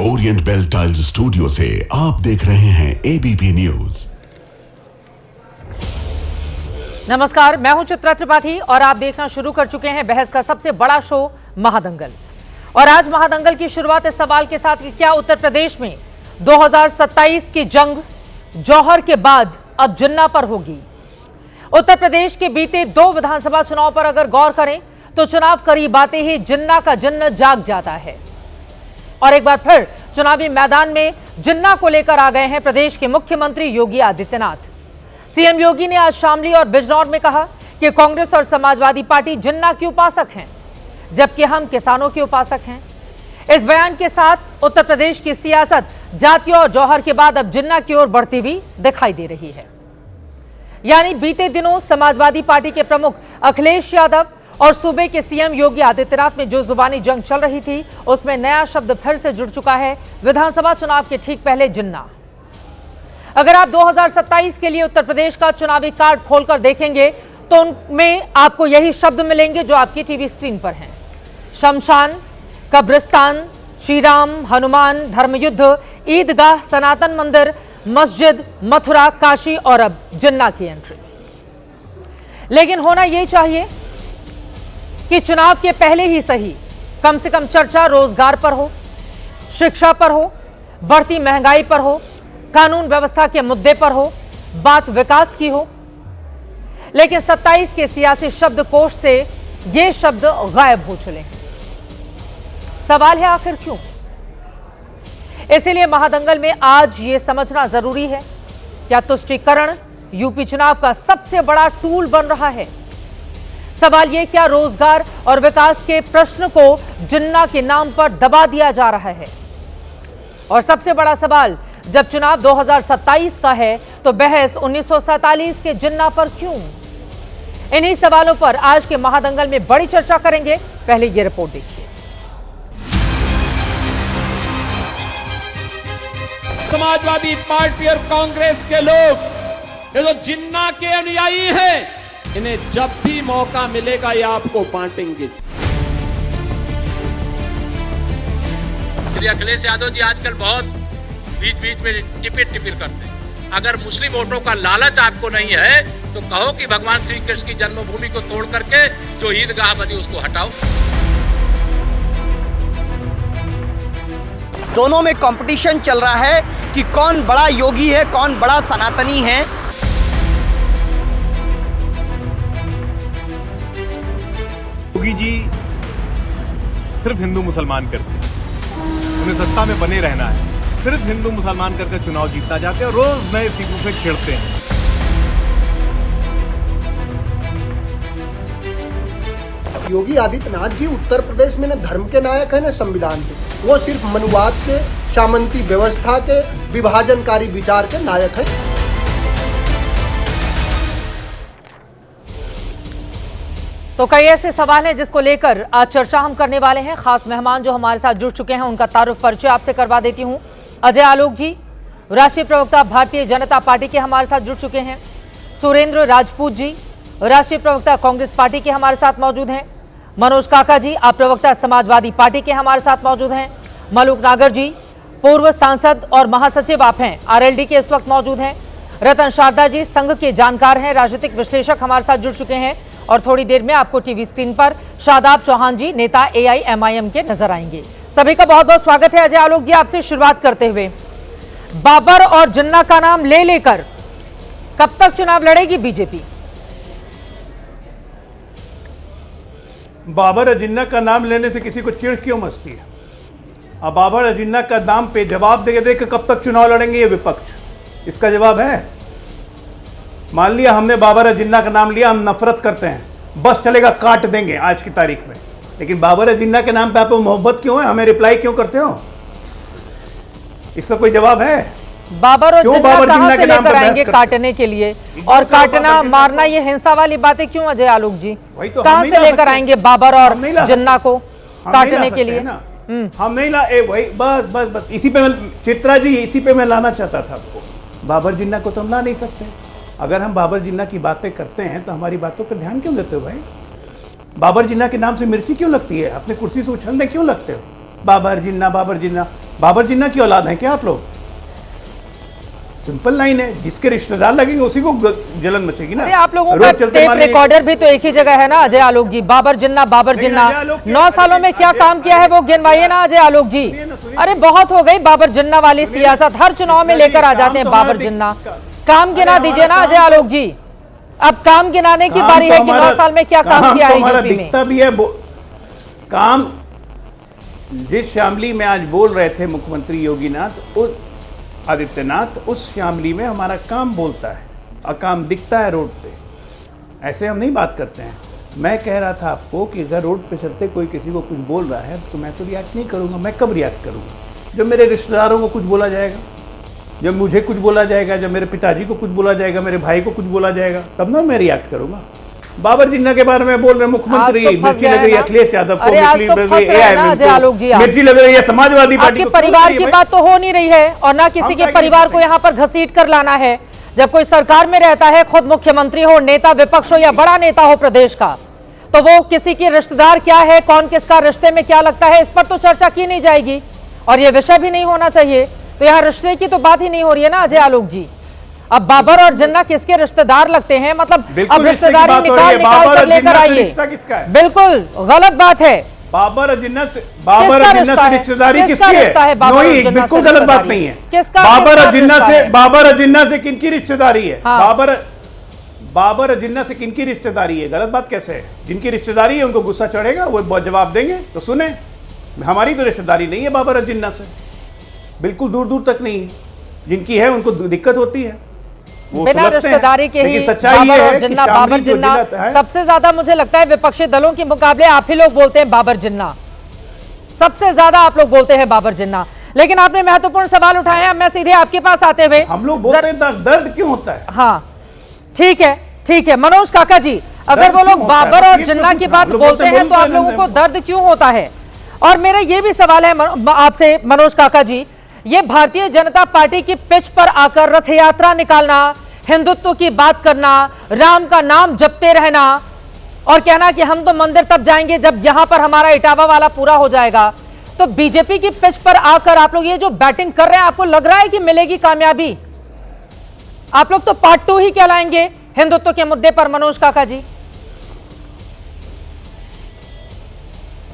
Orient bell tiles studio से आप देख रहे हैं एबीपी न्यूज। नमस्कार, मैं हूं चित्रा त्रिपाठी और आप देखना शुरू कर चुके हैं बहस का सबसे बड़ा शो महादंगल। और आज महादंगल की शुरुआत इस सवाल के साथ कि क्या उत्तर प्रदेश में 2027 की जंग जौहर के बाद अब जिन्ना पर होगी। उत्तर प्रदेश के बीते 2 विधानसभा चुनाव पर अगर गौर करें तो चुनाव करीब आते ही जिन्ना का जिन्न जाग जाता है और एक बार फिर चुनावी मैदान में जिन्ना को लेकर आ गए हैं प्रदेश के मुख्यमंत्री योगी आदित्यनाथ। सीएम योगी ने आज शामली और बिजनौर में कहा कि कांग्रेस और समाजवादी पार्टी जिन्ना के उपासक हैं जबकि हम किसानों के उपासक हैं। इस बयान के साथ उत्तर प्रदेश की सियासत जाति और जौहर के बाद अब जिन्ना की ओर बढ़ती हुई दिखाई दे रही है। यानी बीते दिनों समाजवादी पार्टी के प्रमुख अखिलेश यादव और सूबे के सीएम योगी आदित्यनाथ में जो जुबानी जंग चल रही थी उसमें नया शब्द फिर से जुड़ चुका है। विधानसभा चुनाव के ठीक पहले जिन्ना। अगर आप 2027 के लिए उत्तर प्रदेश का चुनावी कार्ड खोलकर देखेंगे तो उनमें आपको यही शब्द मिलेंगे जो आपकी टीवी स्क्रीन पर हैं। शमशान, कब्रिस्तान, श्री राम, हनुमान, धर्मयुद्ध, ईदगाह, सनातन मंदिर, मस्जिद, मथुरा, काशी और अब जिन्ना की एंट्री। लेकिन होना यही चाहिए कि चुनाव के पहले ही सही कम से कम चर्चा रोजगार पर हो, शिक्षा पर हो, बढ़ती महंगाई पर हो, कानून व्यवस्था के मुद्दे पर हो, बात विकास की हो। लेकिन 27 के सियासी शब्दकोश से ये शब्द गायब हो चले हैं। सवाल है आखिर क्यों? इसीलिए महादंगल में आज ये समझना जरूरी है क्या तुष्टीकरण यूपी चुनाव का सबसे बड़ा टूल बन रहा है। सवाल ये क्या रोजगार और विकास के प्रश्न को जिन्ना के नाम पर दबा दिया जा रहा है। और सबसे बड़ा सवाल जब चुनाव 2027 का है तो बहस 1947 के जिन्ना पर क्यों। इन्हीं सवालों पर आज के महादंगल में बड़ी चर्चा करेंगे। पहले ये रिपोर्ट देखिए। समाजवादी पार्टी और कांग्रेस के लोग ये जो जिन्ना के अनुयायी हैं, इन्हें जब भी मौका मिलेगा ये आपको बांटेंगे। श्री अखिलेश यादव जी आजकल बहुत बीच बीच में टिपिर करते हैं। अगर मुस्लिम वोटों का लालच आपको नहीं है तो कहो कि भगवान श्री कृष्ण की जन्मभूमि को तोड़ करके जो ईदगाह बनी उसको हटाओ। दोनों में कंपटीशन चल रहा है कि कौन बड़ा योगी है, कौन बड़ा सनातनी है। योगी जी सिर्फ हिंदू मुसलमान करते हैं, उन्हें सत्ता में बने रहना है। सिर्फ हिंदू मुसलमान करके चुनाव जीतना चाहते हैं और रोज नए फिगू पे छेड़ते हैं। योगी आदित्यनाथ जी उत्तर प्रदेश में न धर्म के नायक है न संविधान के, वो सिर्फ मनुवाद के, सामंती व्यवस्था के, विभाजनकारी विचार के नायक हैं। तो कई ऐसे सवाल हैं जिसको लेकर आज चर्चा हम करने वाले हैं। खास मेहमान जो हमारे साथ जुड़ चुके हैं उनका तारुफ परिचय आपसे करवा देती हूं। अजय आलोक जी, राष्ट्रीय प्रवक्ता भारतीय जनता पार्टी के हमारे साथ जुड़ चुके हैं। सुरेंद्र राजपूत जी, राष्ट्रीय प्रवक्ता कांग्रेस पार्टी के हमारे साथ मौजूद हैं। मनोज काका जी, आप प्रवक्ता समाजवादी पार्टी के हमारे साथ मौजूद हैं। मलूक नागर जी, पूर्व सांसद और महासचिव आप हैं, आरएलडी के इस वक्त मौजूद हैं। रतन शारदा जी, संघ के जानकार हैं, राजनीतिक विश्लेषक हमारे साथ जुड़ चुके हैं। और थोड़ी देर में आपको टीवी स्क्रीन पर शादाब चौहान जी, नेता एआईएमआईएम के नजर आएंगे। सभी का बहुत बहुत स्वागत है। अजय आलोक जी, आपसे शुरुआत करते हुए, बाबर और जिन्ना का नाम ले लेकर कब तक चुनाव लड़ेगी बीजेपी? बाबर और जिन्ना का नाम लेने से किसी को चिढ़ क्यों मचती है? अब बाबर और जिन्ना का नाम पे जवाब दे के कब तक चुनाव लड़ेंगे ये विपक्ष, इसका जवाब है? मान लिया हमने बाबर और जिन्ना का नाम लिया, हम नफरत करते हैं, बस चलेगा, काट देंगे आज की तारीख में। लेकिन बाबर और जिन्ना के नाम पे आपको मोहब्बत क्यों है? हमें रिप्लाई क्यों करते हो? इसका कोई जवाब है? बाबर और जिन्ना कहां से लेकर आएंगे काटने के लिए? और काटना मारना ये हिंसा वाली बातें क्यों अजय आलोक जी? कहां से लेकर आएंगे बाबर और जिन्ना को काटने के लिए? हम नहीं ला, वही बस बस बस इसी पे चित्रा जी, इसी पे मैं लाना चाहता था आपको। बाबर जिन्ना को तो हम ला नहीं सकते। अगर हम बाबर जिन्ना की बातें करते हैं तो हमारी बातों पर ध्यान क्यों देते हो भाई? बाबर जिन्ना के नाम से मिर्ची क्यों लगती है? अपने कुर्सी से उछलने क्यों लगते हो? बाबर जिन्ना बाबर जिन्ना की औलाद हैं क्या आप लोग? सिंपल लाइन है, जिसके रिश्तेदार लगेंगे उसी को जलन मचेगी ना। अरे आप लोगों का टेप रिकॉर्डर भी तो एक ही जगह है ना अजय आलोक जी। बाबर जिन्ना 9 सालों में क्या काम किया है वो गिनवाइए ना अजय आलोक जी। अरे बहुत हो गई बाबर जिन्ना वाली सियासत, हर चुनाव में लेकर आ जाते हैं बाबर जिन्ना। काम गिना दीजिए ना अजय आलोक जी, अब काम गिनाने की बारी है कि 9 साल में क्या काम किया है यूपी में। भी है काम। जिस शामली में आज बोल रहे थे मुख्यमंत्री योगीनाथ आदित्यनाथ, उस शामली में हमारा काम बोलता है और काम दिखता है रोड पे। ऐसे हम नहीं बात करते हैं। मैं कह रहा था आपको कि अगर रोड पे चलते कोई किसी को कुछ बोल रहा है तो मैं तो रिएक्ट नहीं करूंगा। मैं कब रिएक्ट करूंगा? जब मेरे रिश्तेदारों को कुछ बोला जाएगा, जब मुझे कुछ बोला जाएगा, जब मेरे पिताजी को कुछ बोला जाएगा, मेरे भाई को कुछ बोला जाएगा, तब ना मैं रिएक्ट करूंगा। बाबर जिन्ना के बारे में बोल रहे मुख्यमंत्री, मिर्ची लग रही है अखिलेश यादव को, मिर्ची लग रही है समाजवादी पार्टी को। परिवार की बात तो हो नहीं रही है और ना किसी के परिवार को यहाँ पर घसीट कर लाना है। जब कोई सरकार में रहता है, खुद मुख्यमंत्री हो, नेता विपक्ष हो या बड़ा नेता हो प्रदेश का, तो वो किसी की रिश्तेदार क्या है, कौन किसका रिश्ते में क्या लगता है, इस पर तो चर्चा की नहीं जाएगी और ये विषय भी नहीं होना चाहिए। तो यहाँ रिश्ते की तो बात ही नहीं हो रही है ना अजय आलोक जी। अब बाबर और जिन्ना किसके रिश्तेदार लगते हैं, मतलब अब रिश्तेदारी निकाल कर लेकर आइए। बिल्कुल गलत बात है। बाबर और जिन्ना से रिश्तेदारी किसकी है? नहीं, बिल्कुल गलत बात नहीं है। बाबर और जिन्ना से किनकी रिश्तेदारी है? बाबर और जिन्ना से किनकी रिश्तेदारी है? गलत बात कैसे है? जिनकी रिश्तेदारी है उनको गुस्सा चढ़ेगा, वो जवाब देंगे तो सुने। हमारी तो रिश्तेदारी नहीं है बाबर और जिन्ना से, बिल्कुल दूर दूर तक नहीं। जिनकी है उनको दिक्कत होती है, बिना रिश्तेदारी के ही बाबर और जिन्ना। बाबर जिन्ना सबसे ज्यादा मुझे लगता है विपक्षी दलों के मुकाबले आप ही लोग बोलते हैं बाबर जिन्ना, सबसे ज्यादा आप लोग बोलते हैं बाबर जिन्ना। लेकिन आपने महत्वपूर्ण सवाल उठाए हैं, मैं सीधे आपके पास आते हुए, हम लोग बोलते हैं दर्द क्यों होता है? हाँ ठीक है मनोज काका जी, अगर वो लोग बाबर और जिन्ना की बात बोलते हैं तो आप लोगों को दर्द क्यों होता है? और मेरा ये भी सवाल है आपसे मनोज काका जी, ये भारतीय जनता पार्टी की पिच पर आकर रथ यात्रा निकालना, हिंदुत्व की बात करना, राम का नाम जपते रहना और कहना कि हम तो मंदिर तब जाएंगे जब यहां पर हमारा इटावा वाला पूरा हो जाएगा, तो बीजेपी की पिच पर आकर आप लोग ये जो बैटिंग कर रहे हैं, आपको लग रहा है कि मिलेगी कामयाबी? आप लोग तो पार्ट 2 ही कहलाएंगे हिंदुत्व के मुद्दे पर मनोज काका जी।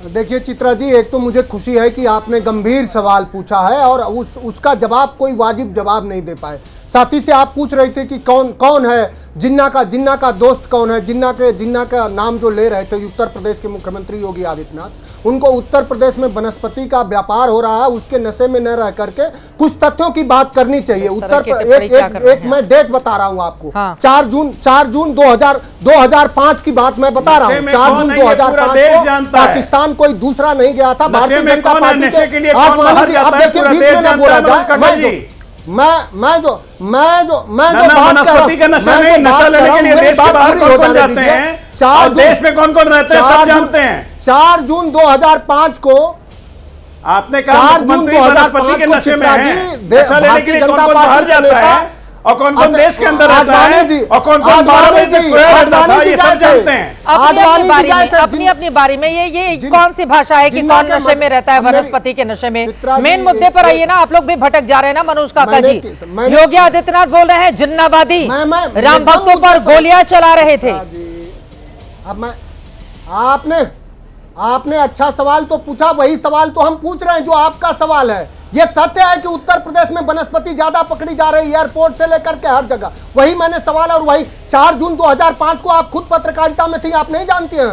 देखिए चित्रा जी, एक तो मुझे खुशी है कि आपने गंभीर सवाल पूछा है और उसका जवाब कोई वाजिब जवाब नहीं दे पाए। साथ ही से आप पूछ रहे थे कि कौन है जिन्ना का दोस्त कौन है। जिन्ना का नाम जो ले रहे थे उत्तर प्रदेश के मुख्यमंत्री योगी आदित्यनाथ, उनको उत्तर प्रदेश में वनस्पति का व्यापार हो रहा है, उसके नशे में न रह करके कुछ तथ्यों की बात करनी चाहिए। एक मैं डेट बता रहा हूं आपको, 4 जून 2005 की बात मैं बता रहा हूं। 4 जून 2005 को पाकिस्तान कोई दूसरा नहीं गया था, भारतीय जनता पार्टी के। आप देखिए बीच में न बोला जाए, मैं जो बात कर रहा हूं, नशा लेने के लिए देश के बाहर कौन जाते हैं, 4 देश में कौन रहते हैं सब जानते हैं। 4 जून 2005 को आपने कहा 4 जून 2005 के नशे में है, नशा लेने के लिए कौन बाहर जाता है और कौन देश के अंदर रहता है और कौन 12 बजे तक सोया रहता है, ये सब जानते हैं। अपनी बारी में ये कौन सी भाषा है कि कौन नशे में रहता है, वनस्पति के नशे में? मेन मुद्दे पर आइए ना, आप लोग भी भटक जा रहे हैं ना मनोज काका जी। योगी आदित्यनाथ बोल रहे हैं जिन्नावादी, राम भक्तों पर गोलियां चला रहे थे। अब आपने अच्छा सवाल तो पूछा, वही सवाल तो हम पूछ रहे हैं जो आपका सवाल है। यह तथ्य है कि उत्तर प्रदेश में वनस्पति ज्यादा पकड़ी जा रही है, एयरपोर्ट से लेकर के हर जगह। वही मैंने सवाल, और वही 4 जून 2005 को आप खुद पत्रकारिता में थी, आप नहीं जानती हैं?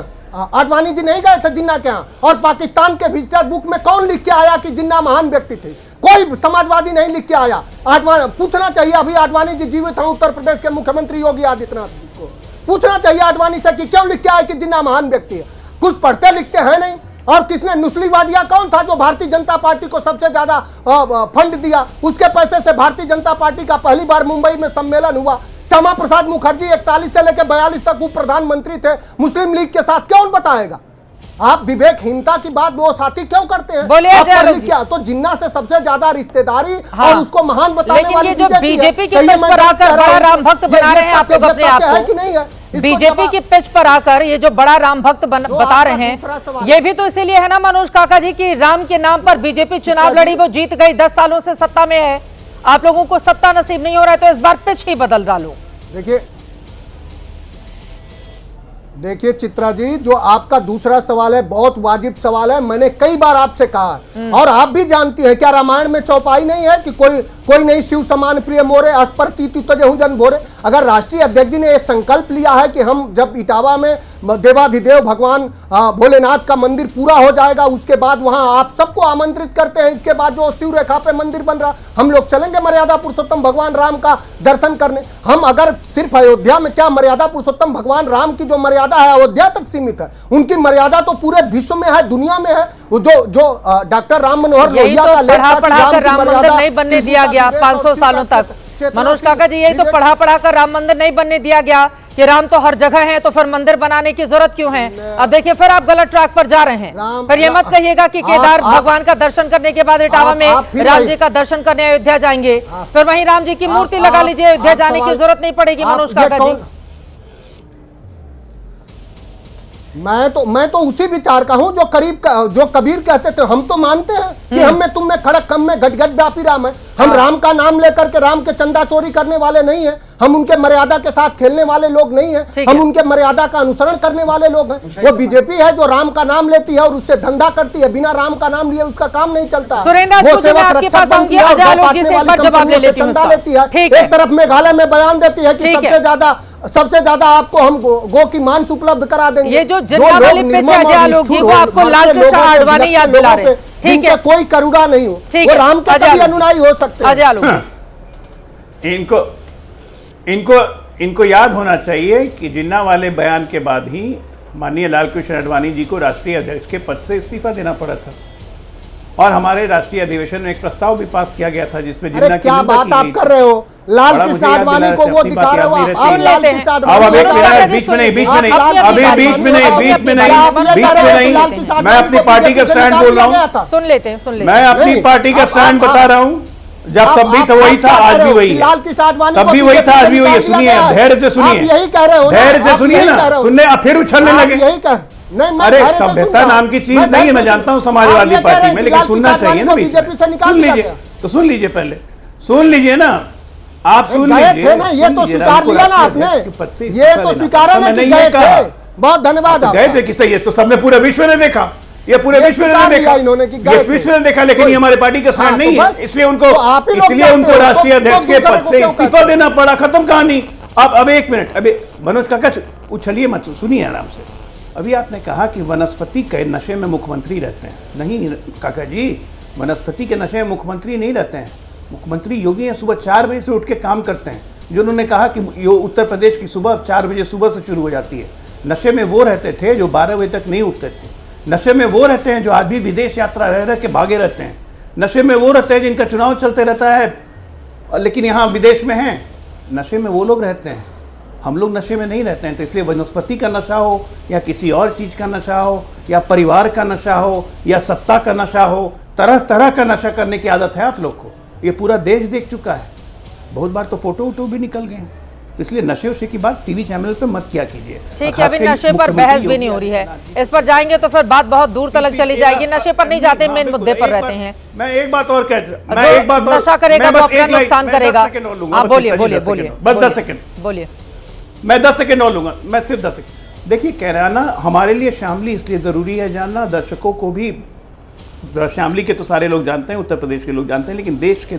आडवाणी जी नहीं गए थे जिन्ना के यहाँ? और पाकिस्तान के विजिटर बुक में कौन लिख के आया कि जिन्ना महान व्यक्ति थे? कोई समाजवादी नहीं लिख के आया। पूछना चाहिए, अभी आडवाणी जी जीवित हैं, उत्तर प्रदेश के मुख्यमंत्री योगी आदित्यनाथ जी को पूछना चाहिए आडवाणी से कि क्यों लिख के आया कि जिन्ना महान व्यक्ति है। कुछ पढ़ते लिखते हैं नहीं। और किसने नुस्ली वादिया कौन था जो भारतीय जनता पार्टी को सबसे ज्यादा फंड दिया? उसके पैसे से भारतीय जनता पार्टी का पहली बार मुंबई में सम्मेलन हुआ। श्यामा प्रसाद मुखर्जी 41 से लेकर 42 तक वो प्रधानमंत्री थे मुस्लिम लीग के साथ। कौन बताएगा? आप विवेकहीनता की बात वो साथी क्यों करते हैं? क्या तो जिन्ना से सबसे ज्यादा रिश्तेदारी और उसको महान बताने वाली बीजेपी की राम भक्त बना रहे हैं आप लोग अपने आप को, है कि नहीं है? बीजेपी की पिच पर आकर ये जो बड़ा राम भक्त बता रहे हैं, ये भी तो इसीलिए है ना मनोज काका जी की राम के नाम पर बीजेपी चुनाव लड़ी, वो जीत गई, 10 सालों से सत्ता में है, आप लोगों को सत्ता नसीब नहीं हो रहा है तो इस बार पिच ही बदल डालो। देखिए चित्रा जी, जो आपका दूसरा सवाल है बहुत वाजिब सवाल है। मैंने कई बार आपसे कहा है और आप भी जानती हैं, क्या रामायण में चौपाई नहीं है कि कोई नहीं शिव समान प्रिय मोरे अस्पर तीति तजहु जन भोरे। अगर राष्ट्रीय अध्यक्ष जी ने एक संकल्प लिया है कि हम जब इटावा में देवाधिदेव भगवान भोलेनाथ का मंदिर पूरा हो जाएगा उसके बाद वहां आप सबको आमंत्रित करते हैं, इसके बाद जो शिव रेखा पे मंदिर बन रहा हम लोग चलेंगे मर्यादा पुरुषोत्तम भगवान राम का दर्शन करने। हम अगर सिर्फ अयोध्या में, क्या मर्यादा पुरुषोत्तम भगवान राम की जो मर्यादा है अयोध्या तक सीमित है? उनकी मर्यादा तो पूरे विश्व में है, दुनिया में है। जो डॉक्टर राम मनोहर लोहिया का लेख था कि राम मंदिर नहीं बनने दिया गया 500 सालों तक। मनोज काका जी, यही तो पढ़ा कर राम मंदिर नहीं बनने दिया गया कि राम तो हर जगह है तो फिर मंदिर बनाने की जरूरत क्यों है? अब देखिए फिर आप गलत ट्रैक पर जा रहे हैं। फिर ये मत कहिएगा कि केदार भगवान का दर्शन करने के बाद इटावा में राम जी का दर्शन करने अयोध्या जाएंगे, फिर वहीं राम जी की मूर्ति लगा लीजिए, अयोध्या जाने की जरूरत नहीं पड़ेगी। मनोज काका जी, मैं तो उसी विचार का हूं जो कबीर कहते थे। हम तो मानते हैं कि हम में तुम में खड़क कम में घट घट व्यापी राम है। हम राम का नाम लेकर के राम के चंदा चोरी करने वाले नहीं हैं, हम उनके मर्यादा के साथ खेलने वाले लोग नहीं हैं, हम उनके मर्यादा का अनुसरण करने वाले लोग हैं। वो बीजेपी है जो राम का नाम लेती है और उससे धंधा करती है, बिना राम का नाम लिए उसका काम नहीं चलता। वो सेवक रक्षक बनती है और चंदा लेती है। एक तरफ मेघालय में बयान देती है कि सबसे ज्यादा आपको हम गो की मांस उपलब्ध करा देंगे। ये जो जिला वाली पिच है आलोक जी, वो आपको लाल कृष्ण आडवाणी याद दिला रहे हैं। ठीक है, कोई करुणा नहीं हो, वो राम के सभी अनुयायी हो सकते हैं। इनको याद होना चाहिए कि जिन्ना वाले बयान के बाद ही माननीय लालकृष्ण आडवाणी जी को राष्ट्रीय अध्यक्ष के पद से इस्तीफा देना पड़ा था और हमारे राष्ट्रीय अधिवेशन में एक प्रस्ताव भी पास किया गया था जिसमें जिन्ना की क्या बात आप कर रहे हो? लालकृष्ण आडवाणी को वो दिखा रहे हो आप? लालकृष्ण आडवाणी बीच में नहीं, मैं अपनी पार्टी का स्टैंड बोल रहा हूँ। सुन लेते मैं अपनी पार्टी का स्टैंड बता रहा हूँ। जब तब भी था वही था, आज भी वही है। तब भी वही था, आज भी वही है। सुनिए, धैर्य से सुनिए, यही कह रहे हो, धैर्य से सुनिए ना, सुनने अब फिर उछलने लगे। अरे सभ्यता नाम की चीज नहीं है, मैं जानता हूँ समाजवादी पार्टी में, लेकिन सुनना चाहिए ना। बीजेपी से निकाल लीजिए तो सुन लीजिए, पहले सुन लीजिए ना, आप सुन लीजिए ना। ये तो स्वीकार लिया ना आपने, ये तो स्वीकारा ना कि गए थे। बहुत धन्यवाद। गए थे किससे? ये तो सबने पूरे विश्व ने देखा, ये पूरे विश्व ने देखा, ये विश्व ने देखा, लेकिन ये हमारी पार्टी का स्टैंड नहीं है, इसलिए उनको राष्ट्रीय अध्यक्ष के पद से इस्तीफा देना पड़ा। खत्म कहानी। अब एक मिनट, अभी मनोज काका उछलिए मत, सुनिए आराम से। अभी आपने कहा कि वनस्पति के नशे में मुख्यमंत्री रहते हैं। नहीं काका जी, वनस्पति के नशे में मुख्यमंत्री नहीं रहते हैं। मुख्यमंत्री योगी हैं, सुबह 4 बजे से उठ के काम करते हैं। जो उन्होंने कहा कि यो उत्तर प्रदेश की सुबह 4 बजे सुबह से शुरू हो जाती है। नशे में वो रहते थे जो 12 बजे तक नहीं उठते थे। नशे में वो रहते हैं जो आज भी विदेश यात्रा रह के भागे रहते हैं। नशे में वो रहते हैं जिनका चुनाव चलते रहता है लेकिन यहाँ विदेश में हैं। नशे में वो लोग रहते हैं, हम लोग नशे में नहीं रहते हैं। तो इसलिए वनस्पति का नशा हो या किसी और चीज़ का नशा हो या परिवार का नशा हो या सत्ता का नशा हो, तरह तरह का नशा करने की आदत है आप लोग को। ये पूरा देश देख चुका है, बहुत बार तो फोटो वोटो भी निकल गए हैं। इसलिए नशे वशे की बात टीवी चैनल पे मत किया कीजिए। ठीक है, अभी नशे पर बहस भी नहीं हो रही है, इस पर जाएंगे तो फिर बात बहुत दूर तक चली जाएगी। नशे पर नहीं जाते, मेन मुद्दे पर रहते हैं। मैं एक बात और नशा करेगा तो अपना नुकसान करेगा। बोलिए बोलिए बोलिए, बस 10 सेकंड बोलिए। मैं 10 सेकंड और लूंगा, मैं सिर्फ 10 सेकंड। देखिए, कैराना हमारे लिए शामली इसलिए जरूरी है जानना, दर्शकों को भी। शामली के तो सारे लोग जानते हैं, उत्तर प्रदेश के लोग जानते हैं, लेकिन देश के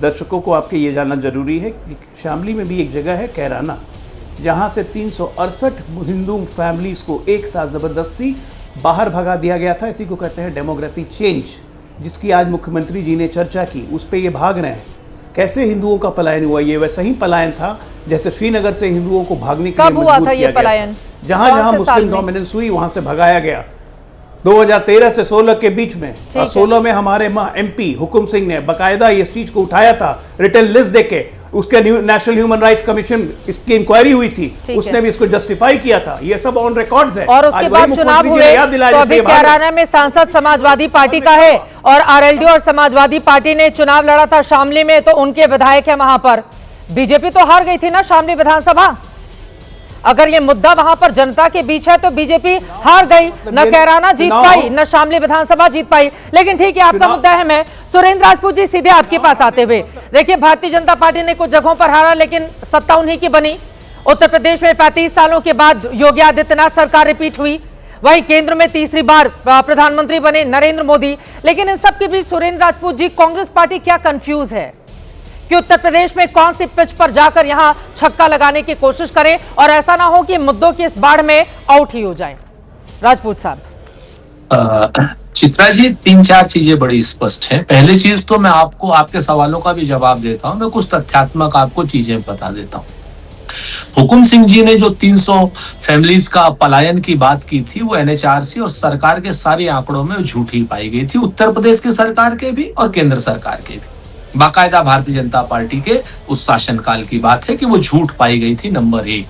दर्शकों को आपके ये जानना जरूरी है कि शामली में भी एक जगह है कैराना, जहाँ से 368 हिंदू फैमिलीज को एक साथ ज़बरदस्ती बाहर भगा दिया गया था। इसी को कहते हैं डेमोग्राफी चेंज, जिसकी आज मुख्यमंत्री जी ने चर्चा की। उस पर ये भाग रहे हैं। कैसे हिंदुओं का पलायन हुआ? ये वैसा ही पलायन था जैसे श्रीनगर से हिंदुओं को भागने के लिए मजबूर किया गया। जहाँ जहाँ मुस्लिम डोमिनेंस हुई वहाँ से भगाया गया। 2013 से 16 के बीच में, और 16 में हमारे एमपी हुकुम सिंह ने बकायदा इस चीज को उठाया था, रिटन लिस्ट देके। उसके नेशनल ह्यूमन राइट्स कमीशन इसकी इंक्वायरी हुई थी, उसने भी इसको जस्टिफाई किया था। ये सब ऑन रिकॉर्ड्स है। और उसके बाद चुनाव हुए तो अभी कैराना में सांसद समाजवादी पार्टी का है और आरएलडी और समाजवादी पार्टी ने चुनाव लड़ा था शामली में, तो उनके विधायक है वहां पर। बीजेपी तो हार गई थी ना शामली विधानसभा। अगर ये मुद्दा वहां पर जनता के बीच है तो बीजेपी हार गई, न कैराना जीत पाई, न शामली विधानसभा जीत पाई। लेकिन ठीक है, आपका मुद्दा है। मैं सुरेंद्र राजपूत जी सीधे आपके पास आते हुए, देखिए भारतीय जनता पार्टी ने कुछ जगहों पर हारा, लेकिन सत्ता उन्हीं की बनी। उत्तर प्रदेश में 35 सालों के बाद योगी आदित्यनाथ सरकार रिपीट हुई, वहीं केंद्र में तीसरी बार प्रधानमंत्री बने नरेंद्र मोदी। लेकिन इन सब के बीच सुरेंद्र राजपूत जी, कांग्रेस पार्टी क्या कंफ्यूज है कि उत्तर प्रदेश में कौन सी पिच पर जाकर यहां छक्का लगाने की कोशिश करें और ऐसा ना हो कि मुद्दों की इस बाढ़ में आउट ही हो जाए? राजपूत साहब। चित्रा जी, 3-4 चीजें बड़ी स्पष्ट हैं। पहली चीज तो मैं आपको आपके सवालों का भी जवाब देता हूं, मैं कुछ तथ्यात्मक आपको चीजें बता देता हूं। हुकुम सिंह जी ने जो 300 फैमिलीज का पलायन की बात की थी, वो एनएचआरसी और सरकार के सारे आंकड़ों में झूठी पाई गई थी, उत्तर प्रदेश की सरकार के भी और केंद्र सरकार के भी। बाकायदा भारतीय जनता पार्टी के उस शासनकाल की बात है कि वो झूठ पाई गई थी, नंबर 1।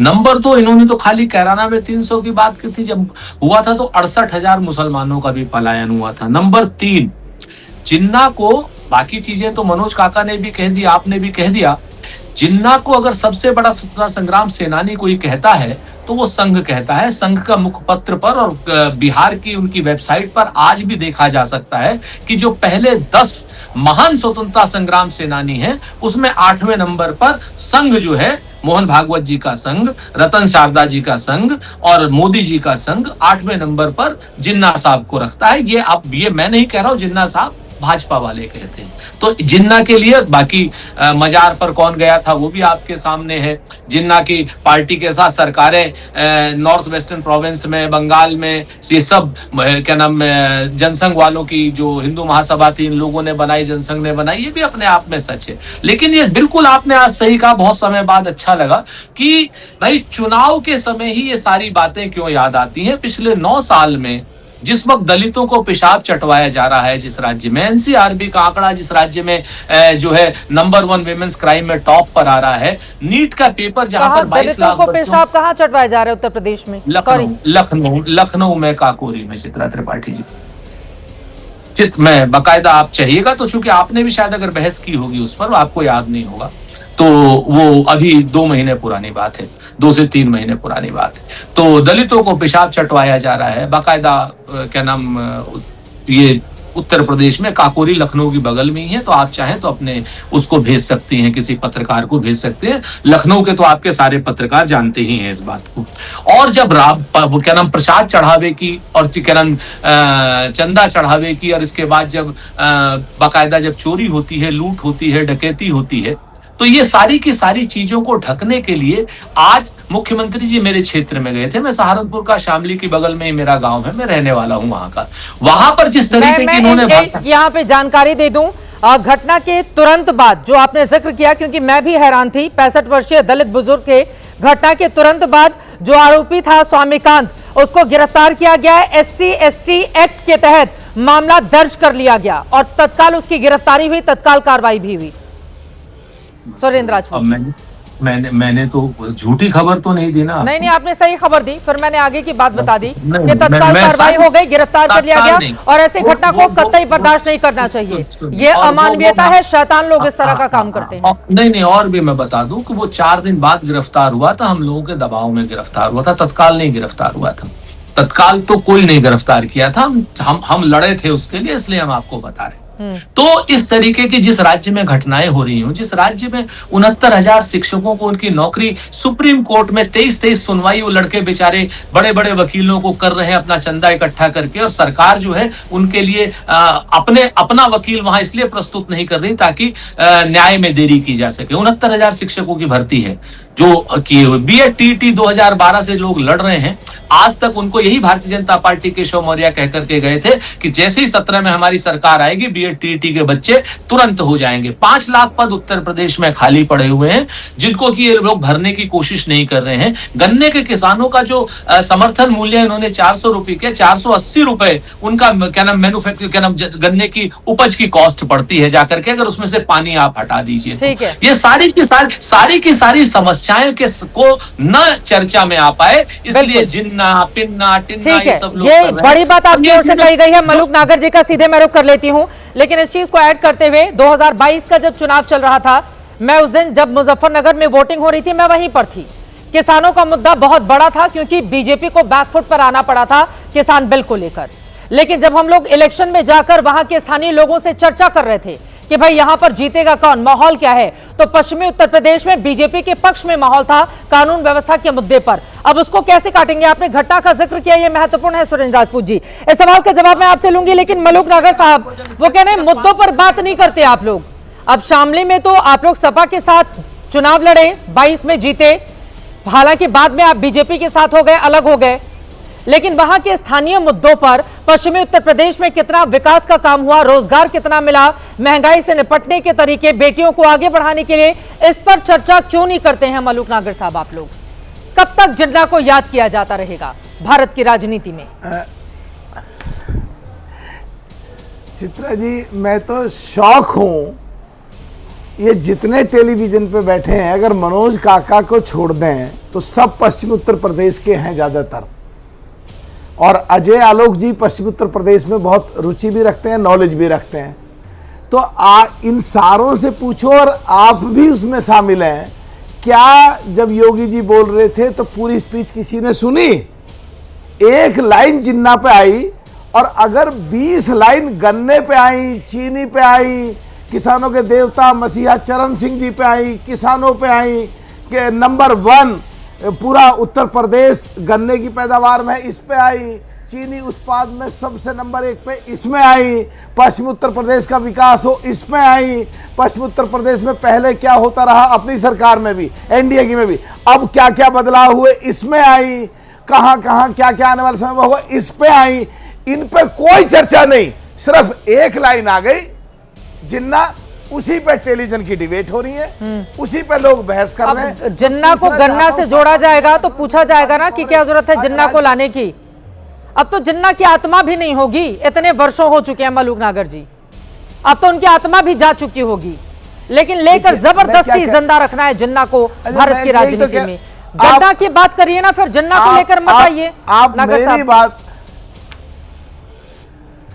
नंबर 2, इन्होंने तो खाली कैराना में 300 की बात की थी, जब हुआ था तो 68,000 मुसलमानों का भी पलायन हुआ था। नंबर 3, जिन्ना को, बाकी चीजें तो मनोज काका ने भी कह दी, आपने भी कह दिया, जिन्ना को अगर सबसे बड़ा स्वतंत्रता संग्राम सेनानी कोई कहता है तो वो संघ कहता है। संघ का मुखपत्र पर और बिहार की उनकी वेबसाइट पर आज भी देखा जा सकता है कि जो पहले 10 महान स्वतंत्रता संग्राम सेनानी हैं, उसमें 8वें नंबर पर संघ जो है, मोहन भागवत जी का संघ, रतन शारदा जी का संघ और मोदी जी का संघ 8वें नंबर पर जिन्ना साहब को रखता है। ये मैं नहीं कह रहा हूं, जिन्ना साहब भाजपा वाले कहते हैं। तो जिन्ना के लिए, बाकी मजार पर कौन गया था वो भी आपके सामने है। जिन्ना की पार्टी के साथ सरकारें नॉर्थ वेस्टर्न प्रोविंस में, बंगाल में, ये सब क्या नाम, जनसंघ वालों की जो हिंदू महासभा थी, इन लोगों ने बनाई, जनसंघ ने बनाई, ये भी अपने आप में सच है। लेकिन ये बिल्कुल आपने आज सही कहा, बहुत समय बाद अच्छा लगा कि भाई चुनाव के समय ही ये सारी बातें क्यों याद आती हैं। पिछले 9 साल में जिस वक्त दलितों को पेशाब चटवाया जा रहा है, जिस राज्य में एनसीआरबी का आंकड़ा, जिस राज्य में जो है नंबर 1 विमेंस क्राइम में टॉप पर आ रहा है, नीट का पेपर जहां पर 22 लाख को पेशाब कहां चटवाया जा रहा है उत्तर प्रदेश में? लखनऊ में, काकोरी में। चित्रा त्रिपाठी जी, मैं बाकायदा, आप चाहिएगा तो, चूंकि आपने भी शायद अगर बहस की होगी उस पर, आपको याद नहीं होगा, तो वो अभी 2 महीने पुरानी बात है, 2 से 3 महीने पुरानी बात है। तो दलितों को पेशाब चटवाया जा रहा है बाकायदा, क्या नाम, ये उत्तर प्रदेश में, काकोरी लखनऊ की बगल में ही है। तो आप चाहें तो अपने उसको भेज सकती हैं, किसी पत्रकार को भेज सकते हैं। लखनऊ के तो आपके सारे पत्रकार जानते ही हैं इस बात को। और जब क्या नाम, प्रसाद चढ़ावे की और क्या नाम, चंदा चढ़ावे की, और इसके बाद जब बाकायदा जब चोरी होती है, लूट होती है, डकैती होती है, तो ये सारी की सारी चीजों को ढकने के लिए आज मुख्यमंत्री जी मेरे क्षेत्र में गए थे। मैं सहारनपुर का, शामली की बगल में ही मेरा गांव है, मैं रहने वाला हूं वहां का। वहां पर जिस तरीके की उन्होंने यहाँ पे जानकारी दे दूं, घटना के तुरंत बाद जो आपने जिक्र किया, क्योंकि मैं भी हैरान थी, 65 वर्षीय दलित बुजुर्ग के घटना के तुरंत बाद जो आरोपी था स्वामीकांत, उसको गिरफ्तार किया गया है। SC/ST एक्ट के तहत मामला दर्ज कर लिया गया और तत्काल उसकी गिरफ्तारी हुई, तत्काल कार्रवाई भी हुई। सुरेंद्र राजपूत, मैंने तो झूठी खबर तो नहीं दी ना। नहीं, आपने सही खबर दी, फिर मैंने आगे की बात बता दी कि तत्काल कार्रवाई हो गई, गिरफ्तार कर लिया गया और ऐसी घटना को कतई बर्दाश्त नहीं करना चाहिए। ये अमानवीयता है, शैतान लोग इस तरह का काम करते हैं। नहीं, और भी मैं बता दूं कि वो 4 दिन बाद गिरफ्तार हुआ था, हम लोगों के दबाव में गिरफ्तार हुआ था, तत्काल नहीं गिरफ्तार हुआ था। तत्काल तो कोई नहीं गिरफ्तार किया था, हम लड़े थे उसके लिए, इसलिए हम आपको बता रहे हैं। तो इस तरीके की जिस राज्य में घटनाएं हो रही हो, जिस राज्य में 69,000 शिक्षकों को उनकी नौकरी, सुप्रीम कोर्ट में 23 सुनवाई, वो लड़के बेचारे बड़े बड़े वकीलों को कर रहे हैं अपना चंदा इकट्ठा करके, और सरकार जो है उनके लिए अपना वकील वहां इसलिए प्रस्तुत नहीं कर रही ताकि न्याय में देरी की जा सके। 69,000 शिक्षकों की भर्ती है जो की बीएड टीटी 2012 से लोग लड़ रहे हैं। आज तक उनको यही भारतीय जनता पार्टी के केशव मौर्य कह करके गए थे कि जैसे ही 17 में हमारी सरकार आएगी, बीएड टीटी के बच्चे तुरंत हो जाएंगे। 5 लाख पद उत्तर प्रदेश में खाली पड़े हुए हैं, जिनको कि ये लोग भरने की कोशिश नहीं कर रहे हैं। गन्ने के किसानों का जो समर्थन मूल्य इन्होंने 400 रुपए के 480 रुपए उनका क्या नाम, मैन्युफैक्चर क्या नाम, गन्ने की उपज की कॉस्ट पड़ती है जाकर के, अगर उसमें से पानी आप हटा दीजिए तो। ये सारी की सारी समस्याएं के को न चर्चा में आ पाए, इसलिए जिन्ना पिन्ना टिन्ना ये सब लोग, ये बड़ी बात आपकी ओर से कही गई है। मलूक नागर जी का सीधे मैं रुख कर लेती हूं, लेकिन इस चीज को ऐड करते हुए 2022 का जब चुनाव चल रहा था, मैं उस दिन जब मुजफ्फरनगर में वोटिंग हो रही थी, मैं वहीं पर थी। किसानों का मुद्दा बहुत बड़ा था क्योंकि बीजेपी को बैकफुट पर आना पड़ा था किसान बिल को लेकर। लेकिन जब हम लोग इलेक्शन में जाकर वहां के स्थानीय लोगों से चर्चा कर रहे थे कि भाई यहां पर जीतेगा कौन, माहौल क्या है, तो पश्चिमी उत्तर प्रदेश में बीजेपी के पक्ष में माहौल था कानून व्यवस्था के मुद्दे पर। अब उसको कैसे काटेंगे? आपने घटना का जिक्र किया, यह महत्वपूर्ण है सुरेंद्र राजपूत जी। इस सवाल का जवाब मैं आपसे लूंगी, लेकिन मलूक नागर साहब वो कह रहे हैं मुद्दों पर बात नहीं करते आप लोग। अब शामली में तो आप लोग सपा के साथ चुनाव लड़े, 22 में जीते, हालांकि बाद में आप बीजेपी के साथ हो गए, अलग हो गए, लेकिन वहां के स्थानीय मुद्दों पर पश्चिमी उत्तर प्रदेश में कितना विकास का काम हुआ, रोजगार कितना मिला, महंगाई से निपटने के तरीके, बेटियों को आगे बढ़ाने के लिए, इस पर चर्चा क्यों नहीं करते हैं मलूक नागर साहब आप लोग? कब तक जिन्ना को याद किया जाता रहेगा भारत की राजनीति में? चित्रा जी, मैं तो शौक हूं, ये जितने टेलीविजन पे बैठे हैं अगर मनोज काका को छोड़ दें तो सब पश्चिम उत्तर प्रदेश के हैं ज्यादातर, और अजय आलोक जी पश्चिम उत्तर प्रदेश में बहुत रुचि भी रखते हैं, नॉलेज भी रखते हैं। तो इन सारों से पूछो, और आप भी उसमें शामिल हैं क्या? जब योगी जी बोल रहे थे तो पूरी स्पीच किसी ने सुनी? एक लाइन जिन्ना पे आई, और अगर 20 लाइन गन्ने पे आई, चीनी पे आई, किसानों के देवता मसीहा चरण सिंह जी पे आई, किसानों पे आई, कि नंबर 1 पूरा उत्तर प्रदेश गन्ने की पैदावार में इस पे आई, चीनी उत्पाद में सबसे नंबर 1 पे इसमें आई, पश्चिम उत्तर प्रदेश का विकास हो इसमें आई, पश्चिम उत्तर प्रदेश में पहले क्या होता रहा अपनी सरकार में भी, एनडीए की में भी, अब क्या क्या बदलाव हुए इसमें आई, कहां कहां क्या क्या आने वाले समय में होगा इस पे आई। इन पे कोई चर्चा नहीं, सिर्फ एक लाइन आ गई जिन्ना, उसी पे टेलीविजन की डिबेट हो रही है, उसी पे लोग बहस कर रहे हैं। जिन्ना को गन्ना से जोड़ा जाएगा तो पूछा जाएगा ना कि क्या जरूरत है जिन्ना को लाने की? अब तो जिन्ना की आत्मा भी नहीं होगी, इतने वर्षों हो चुके हैं मलूक नागर जी, अब तो उनकी आत्मा भी जा चुकी होगी, लेकिन लेकर जबरदस्ती जिंदा रखना है जिन्ना को भारत की राजनीति में। गन्ना की बात करिए ना, फिर जिन्ना को लेकर मत आइए। आप मेरी बात,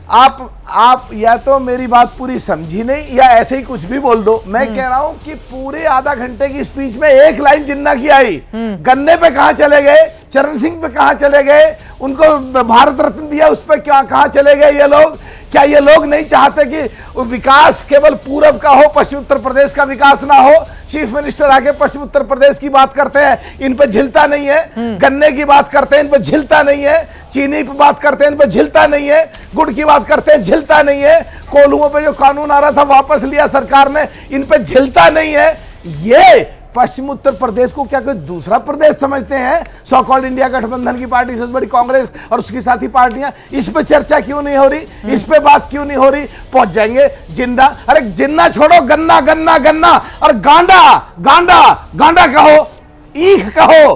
आप या तो मेरी बात पूरी समझी नहीं या ऐसे ही कुछ भी बोल दो। मैं कह रहा हूं कि पूरे आधा घंटे की स्पीच में एक लाइन जिन्ना की आई, गन्ने पे कहां चले गए, चरण सिंह पे कहां चले गए, उनको भारत रत्न दिया उस पर क्या कहां चले गए ये लोग? क्या ये लोग नहीं चाहते कि विकास केवल पूरब का हो, पश्चिम उत्तर प्रदेश का विकास ना हो? चीफ मिनिस्टर आके पश्चिम उत्तर प्रदेश की बात करते हैं, इन पे झिलता नहीं है, गन्ने की बात करते हैं इन पे झिलता नहीं है, चीनी पे बात करते हैं इन पे झिलता नहीं है, गुड़ की बात करते हैं झिलता नहीं है, कोल्हुओं पे जो कानून आ रहा था वापस लिया सरकार ने, इन पे झिलता नहीं है। ये पश्चिम उत्तर प्रदेश को क्या कोई दूसरा प्रदेश समझते हैं? सो कॉल्ड इंडिया गठबंधन की पार्टी सबसे बड़ी कांग्रेस और उसकी साथी पार्टियां, इस पे चर्चा क्यों नहीं हो रही, इस पे बात क्यों नहीं हो रही? पहुंच जाएंगे जिन्ना, अरे जिन्ना छोड़ो, गन्ना गन्ना गन्ना, और गांडा गांडा गांडा कहो, ईख कहो,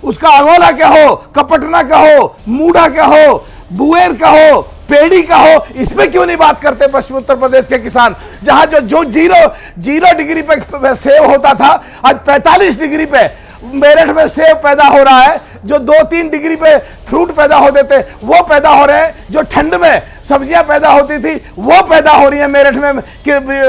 उसका अगोला कहो, कपटना कहो, मूढ़ा कहो, बुएर कहो, पेड़ी का हो, इस पे क्यों नहीं बात करते पश्चिम उत्तर प्रदेश के किसान? जहां जो जीरो डिग्री पे सेब होता था, आज 45 डिग्री पे मेरठ में सेब पैदा हो रहा है, जो 2-3 डिग्री पे फ्रूट पैदा होते थे वो पैदा हो रहे हैं, जो ठंड में सब्जियां पैदा होती थी वो पैदा हो रही है मेरठ में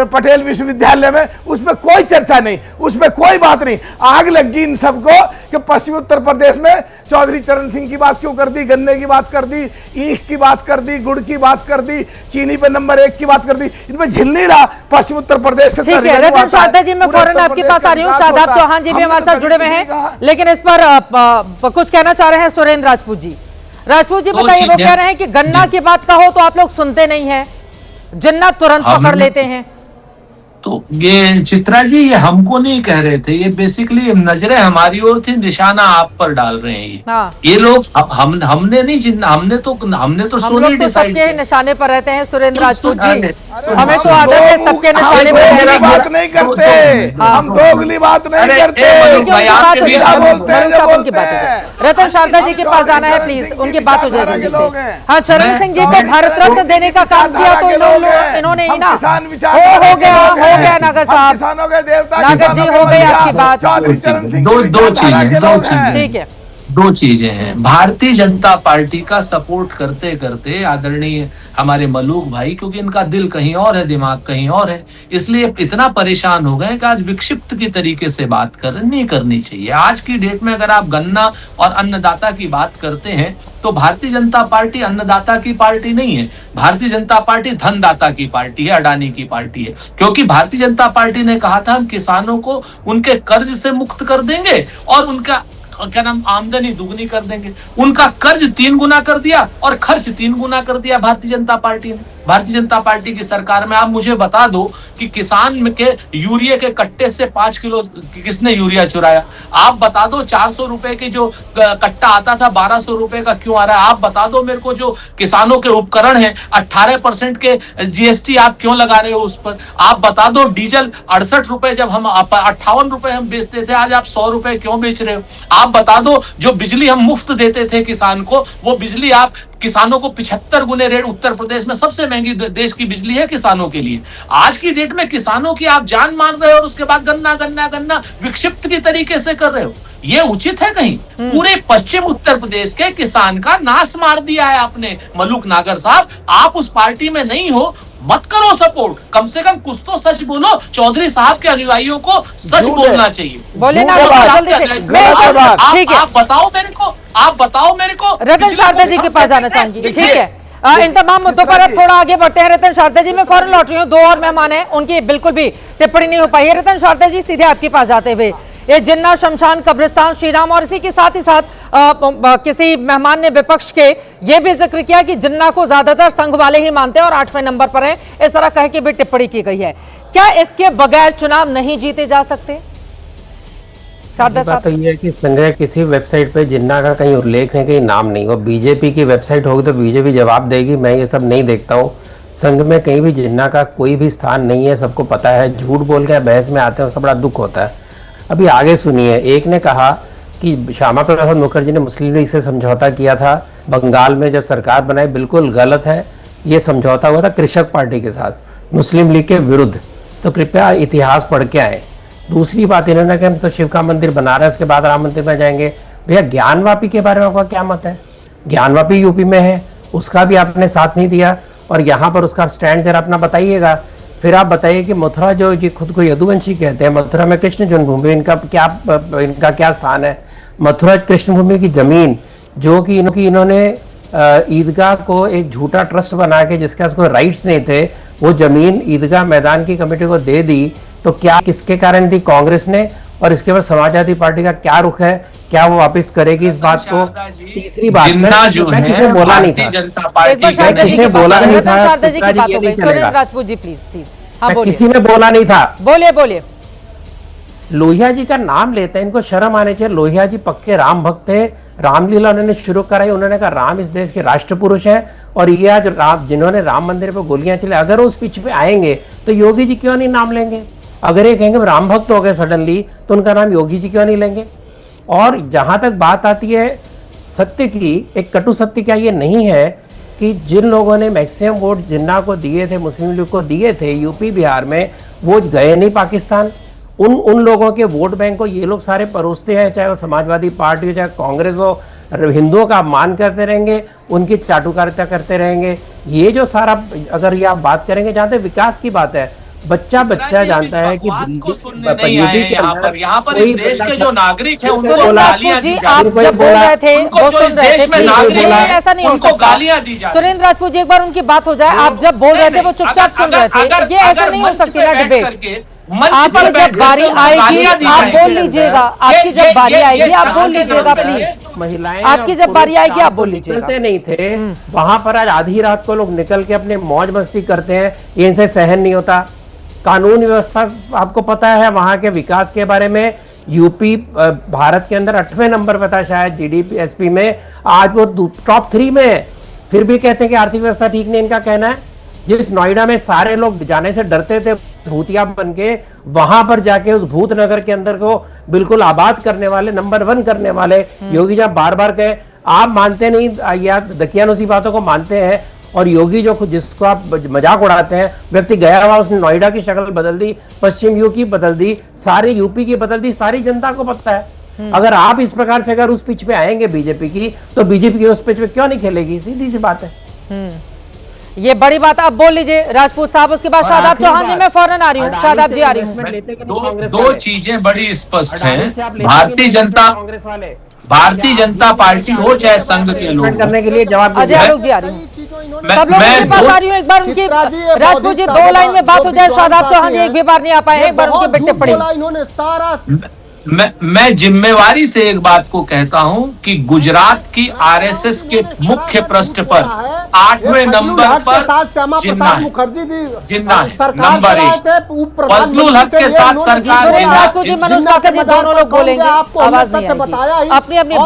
पटेल विश्वविद्यालय में। उसमें कोई चर्चा नहीं, उसमें कोई बात नहीं। आग लगी इन सबको कि पश्चिम उत्तर प्रदेश में चौधरी चरण सिंह की बात क्यों कर दी, गन्ने की बात कर दी, ईख की बात कर दी, गुड़ की बात कर दी, चीनी पे नंबर 1 की बात कर दी। इनमें झिल नहीं रहा पश्चिम उत्तर प्रदेश से। ठीक है रतन शारदा जी, मैं फौरन आपके पास आ रही हूँ। शादाब चौहान जी भी हमारे साथ जुड़े हुए हैं, लेकिन इस पर कुछ कहना चाह रहे हैं सुरेंद्र राजपूत जी। राजपूत जी बताइए, वो कह रहे हैं कि गन्ना की बात कहो तो आप लोग सुनते नहीं हैं, जिन्ना तुरंत पकड़ लेते हैं। तो ये चित्रा जी, ये हमको नहीं कह रहे थे, ये बेसिकली नजरें हमारी ओर थी, निशाना आप पर डाल रहे हैं। ये लोग हमने नहीं, हमने तो सोनी डिसाइड किया। निशाने पर रहते हैं सुरेंद्र राजपूत जी, हमें तो आदत है सबके निशाने पर। बात नहीं करते हम, दोगली बात नहीं करते। रतन शारदा जी के पास आना है प्लीज, उनकी बात हो जाएगी। हाँ, चरण सिंह जी को भारत रत्न देने का काम किया तो इन्होंने ही ना, हो गया नागर साहब, किसानों के देवता नागर जी हो गई आपकी बात। दो चीजें ठीक है, दो चीजें हैं। भारतीय जनता पार्टी का सपोर्ट करते करते आदरणीय हमारे मलूक भाई, क्योंकि इनका दिल कहीं और है, दिमाग कहीं और है, इसलिए इतना परेशान हो गए कि आज विक्षिप्त की तरीके से बात नहीं करनी चाहिए। आज की डेट में अगर आप गन्ना और अन्नदाता की बात करते हैं तो भारतीय जनता पार्टी अन्नदाता की पार्टी नहीं है, भारतीय जनता पार्टी धनदाता की पार्टी है, अडानी की पार्टी है। क्योंकि भारतीय जनता पार्टी ने कहा था हम किसानों को उनके कर्ज से मुक्त कर देंगे और उनका क्या नाम आमदनी दुगनी कर देंगे। उनका कर्ज 3 गुना कर दिया और खर्च 3 गुना कर दिया भारतीय जनता पार्टी ने। भारतीय जनता पार्टी की सरकार में आप मुझे बता दो कि किसान के यूरिया के कट्टे से 5 किलो किसने यूरिया चुराया? आप बता दो 400 रुपए के जो कट्टा आता था 1200 रुपए का क्यों आ रहा है? आप बता दो मेरे को जो किसानों के उपकरण हैं 18% के जीएसटी आप क्यों लगा रहे हो उस पर? आप बता दो डीजल 68 रुपए जब हम 58 रुपए हम बेचते थे, आज आप 100 रुपए क्यों बेच रहे हो? आप बता दो जो बिजली हम मुफ्त देते थे किसान को, वो बिजली आप किसानों को 75 गुने रेट, उत्तर प्रदेश में सबसे महंगी देश की बिजली है किसानों के लिए। आज की डेट में किसानों की आप जान मान रहे हो और उसके बाद गन्ना गन्ना गन्ना विक्षिप्त की तरीके से कर रहे हो। ये उचित है कहीं? पूरे पश्चिम उत्तर प्रदेश के किसान का नाश मार दिया है आपने मलूक नागर साहब। आप उस पार्टी में नहीं हो, मत करो सपोर्ट, कम से कम कुछ तो सच बोलो। चौधरी साहब के अनुयायियों को सच बोलना चाहिए। बोले ना जल्दी से। आप बताओ मेरे को रतन शारदा जी के पास जाना चाहूंगी। ठीक है, इन तमाम मुद्दों पर अब थोड़ा आगे बढ़ते हैं। रतन शारदा जी, मैं फौरन लौट रही हूँ, 2 और मेहमान हैं, उनकी बिल्कुल भी टिप्पणी नहीं हो पाई है। रतन शारदा जी, सीधे आपके पास जाते हुए, ये जिन्ना, शमशान, कब्रिस्तान, श्रीराम और इसी के साथ ही साथ किसी मेहमान ने विपक्ष के ये भी जिक्र किया कि जिन्ना को ज्यादातर संघ वाले ही मानते हैं और 8वें नंबर पर है, इस तरह कह के भी टिप्पणी की गई है। क्या इसके बगैर चुनाव नहीं जीते जा सकते? शारदा साहब, तो ये है कि संजय किसी वेबसाइट पे जिन्ना का कहीं उल्लेख नहीं, कहीं नाम नहीं। वो बीजेपी की वेबसाइट होगी तो बीजेपी जवाब देगी, मैं ये सब नहीं देखता हूँ। संघ में कहीं भी जिन्ना का कोई भी स्थान नहीं है, सबको पता है। झूठ बोल के बहस में आते हैं, उसका बड़ा दुख होता है। अभी आगे सुनिए, एक ने कहा कि श्यामा प्रसाद मुखर्जी ने मुस्लिम लीग से समझौता किया था बंगाल में जब सरकार बनाई, बिल्कुल गलत है। ये समझौता हुआ था कृषक पार्टी के साथ, मुस्लिम लीग के विरुद्ध। तो कृपया इतिहास पढ़ के आए। दूसरी बात इन्होंने कहा हम तो शिव का मंदिर बना रहे हैं, उसके बाद राम मंदिर में जाएंगे। भैया ज्ञानवापी के बारे में आपका क्या मत है? ज्ञानवापी यूपी में है, उसका भी आपने साथ नहीं दिया और यहाँ पर उसका स्टैंड जरा अपना बताइएगा। फिर आप बताइए कि मथुरा जो जी खुद को यदुवंशी कहते हैं, मथुरा में कृष्ण जन्मभूमि, इनका क्या स्थान है? मथुरा कृष्णभूमि की जमीन जो कि इन्होंने ईदगाह को एक झूठा ट्रस्ट बना के जिसके उसको राइट्स नहीं थे, वो जमीन ईदगाह मैदान की कमेटी को दे दी। तो क्या किसके कारण दी? कांग्रेस ने। और इसके बाद समाजवादी पार्टी का क्या रुख है? क्या वो वापस करेगी इस बात को? तीसरी बात, मैं किसे बोला नहीं था, किसे बोला नहीं था, किसी ने बोला नहीं था। बोलिए। लोहिया जी का नाम लेते हैं, इनको शर्म आने चाहिए। लोहिया जी पक्के राम भक्त थे, रामलीला उन्होंने शुरू कराई। उन्होंने कहा राम इस देश के राष्ट्र पुरुष हैं और ये आज जिन्होंने राम मंदिर पे गोलियां चले, अगर उस पिच पे आएंगे तो योगी जी क्यों नहीं नाम लेंगे? अगर ये कहेंगे राम भक्त हो गए सडनली, तो उनका नाम योगी जी क्यों नहीं लेंगे? और जहां तक बात आती है सत्य की, एक कटु सत्य क्या ये नहीं है कि जिन लोगों ने मैक्सिमम वोट जिन्ना को दिए थे, मुस्लिम लीग को दिए थे यूपी बिहार में, वो गए नहीं पाकिस्तान। उन लोगों के वोट बैंक को ये लोग सारे परोसते हैं, चाहे वो समाजवादी पार्टी हो, चाहे कांग्रेस हो। हिंदुओं का अपमान करते रहेंगे, उनकी चाटुकारिता करते रहेंगे। ये जो सारा, अगर ये आप बात करेंगे जहाँ तक विकास की बात है, बच्चा जानता है कि यहाँ पर इस देश के जो नागरिक हैं उनको गालियां दी जा रही है। बोल रहे थे, वो सुन रहे थे, ऐसा नहीं हो सकता। सुरेंद्र राजपूत जी, एक बार उनकी बात हो जाए। आप जब बोल रहे थे वो चुपचाप सुन रहे थे, ये ऐसा नहीं हो सकती ना डिबेट। आपकी जब बारी आएगी आप बोल लीजिएगा, आपकी जब बारी आएगी आप बोल लीजिएगा प्लीज। महिलाएं आपकी जब बारी आएगी आप बोल लीजिएगा। नहीं थे वहां पर, आज आधी रात को लोग निकल के अपने मौज मस्ती करते हैं, ये इनसे सहन नहीं होता। कानून व्यवस्था आपको पता है, वहां के विकास के बारे में यूपी भारत के अंदर 8वें नंबर पर था शायद जीडीपी एसपी में, आज वो टॉप 3 में है। फिर भी कहते हैं कि आर्थिक व्यवस्था ठीक नहीं, इनका कहना है। जिस नोएडा में सारे लोग जाने से डरते थे भूतिया बन के, वहां पर जाके उस भूत नगर के अंदर को बिल्कुल आबाद करने वाले, नंबर 1 करने वाले योगी जी बार बार कहे, आप मानते नहीं या दकियानुसी बातों को मानते हैं। और योगी जो जिसको आप मजाक उड़ाते हैं, व्यक्ति गया हुआ, उसने नोएडा की शक्ल बदल दी, पश्चिम यूपी बदल दी, सारे यूपी की बदल दी, सारी जनता को पता है। अगर आप इस प्रकार से अगर उस पिच पे आएंगे बीजेपी की, तो बीजेपी की उस पिच पे क्यों नहीं खेलेगी? सीधी सी बात है। ये बड़ी बात आप बोल लीजिए राजपूत साहब, उसके बाद शादाब चौहान जी। मैं फौरन आ रही हूँ, शादाब जी आ रही हूँ। दो चीजें बड़ी स्पष्ट हैं। भारतीय जनता पार्टी हो चाहे संघ के लोग करने के लिए जवाब अजय आलोक जी आ रही हूँ, सब लोग मेरे पास आ रही हूँ। एक बार उनकी राजपूत जी 2 लाइन में बात हो जाए। शादाब चौहान जी एक भी बार नहीं आ पाए, एक बार उनकी बेटे पड़ी। इन्होंने सारा मैं जिम्मेवारी से एक बात को कहता हूं कि गुजरात की आरएसएस के मुख्य पृष्ठ पर 8वें नंबर पर जिन्ना नंबर 1, फजलुल हक के साथ सरकार दोनों लोग बोलेंगे, आवाज नहीं आएगी। अपनी अपनी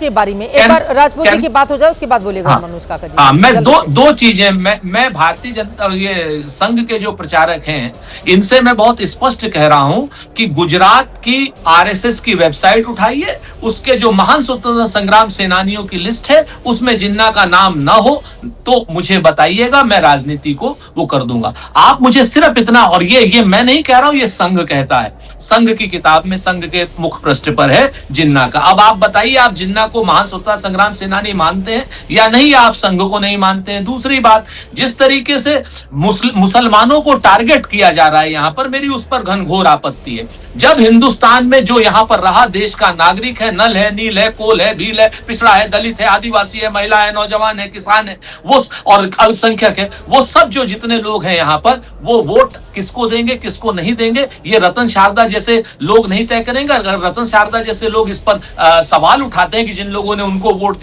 बारी में एक बार राजपूत जी की बात हो जाए, उसके बाद बोलेगा मनोज काका जी। हाँ, मैं दो चीजें मैं भारतीय जनता ये संघ के जो प्रचारक हैं इनसे मैं बहुत स्पष्ट कह रहा हूं कि गुजरात की आरएसएस की वेबसाइट उठाइए, उसके जो महान स्वतंत्रता संग्राम सेनानियों की लिस्ट है उसमें जिन्ना का नाम ना हो तो मुझे बताइएगा, मैं राजनीति को वो कर दूंगा। आप मुझे सिर्फ इतना, और ये मैं नहीं कह रहा हूं, ये संघ कहता है, संघ की किताब में संघ के मुख्य पृष्ठ पर है जिन्ना का। अब आप बताइए, आप जिन्ना को महान स्वतंत्रता संग्राम सेनानी मानते हैं या नहीं, आप संघ को नहीं मानते हैं। दूसरी बात, जिस तरीके से मुसलमानों को टारगेट किया जा रहा है यहां पर, मेरी उस पर घनघोर आपत्ति है। जब हिंदुस्तान में जो यहां पर रहा देश का नागरिक है, नल है, नील है, कोल है, भील है, पिछड़ा है, दलित है, आदिवासी है, महिला है, नौजवान है, किसान है, वो और अल्पसंख्यक है, वो सब जो जितने लोग हैं यहां पर, वो वोट किसको देंगे किसको नहीं देंगे ये रतन शारदा जैसे लोग नहीं तय करेंगे। अगर रतन शारदा जैसे लोग इस पर सवाल उठाते हैं कि जिन लोगों ने उनको वोट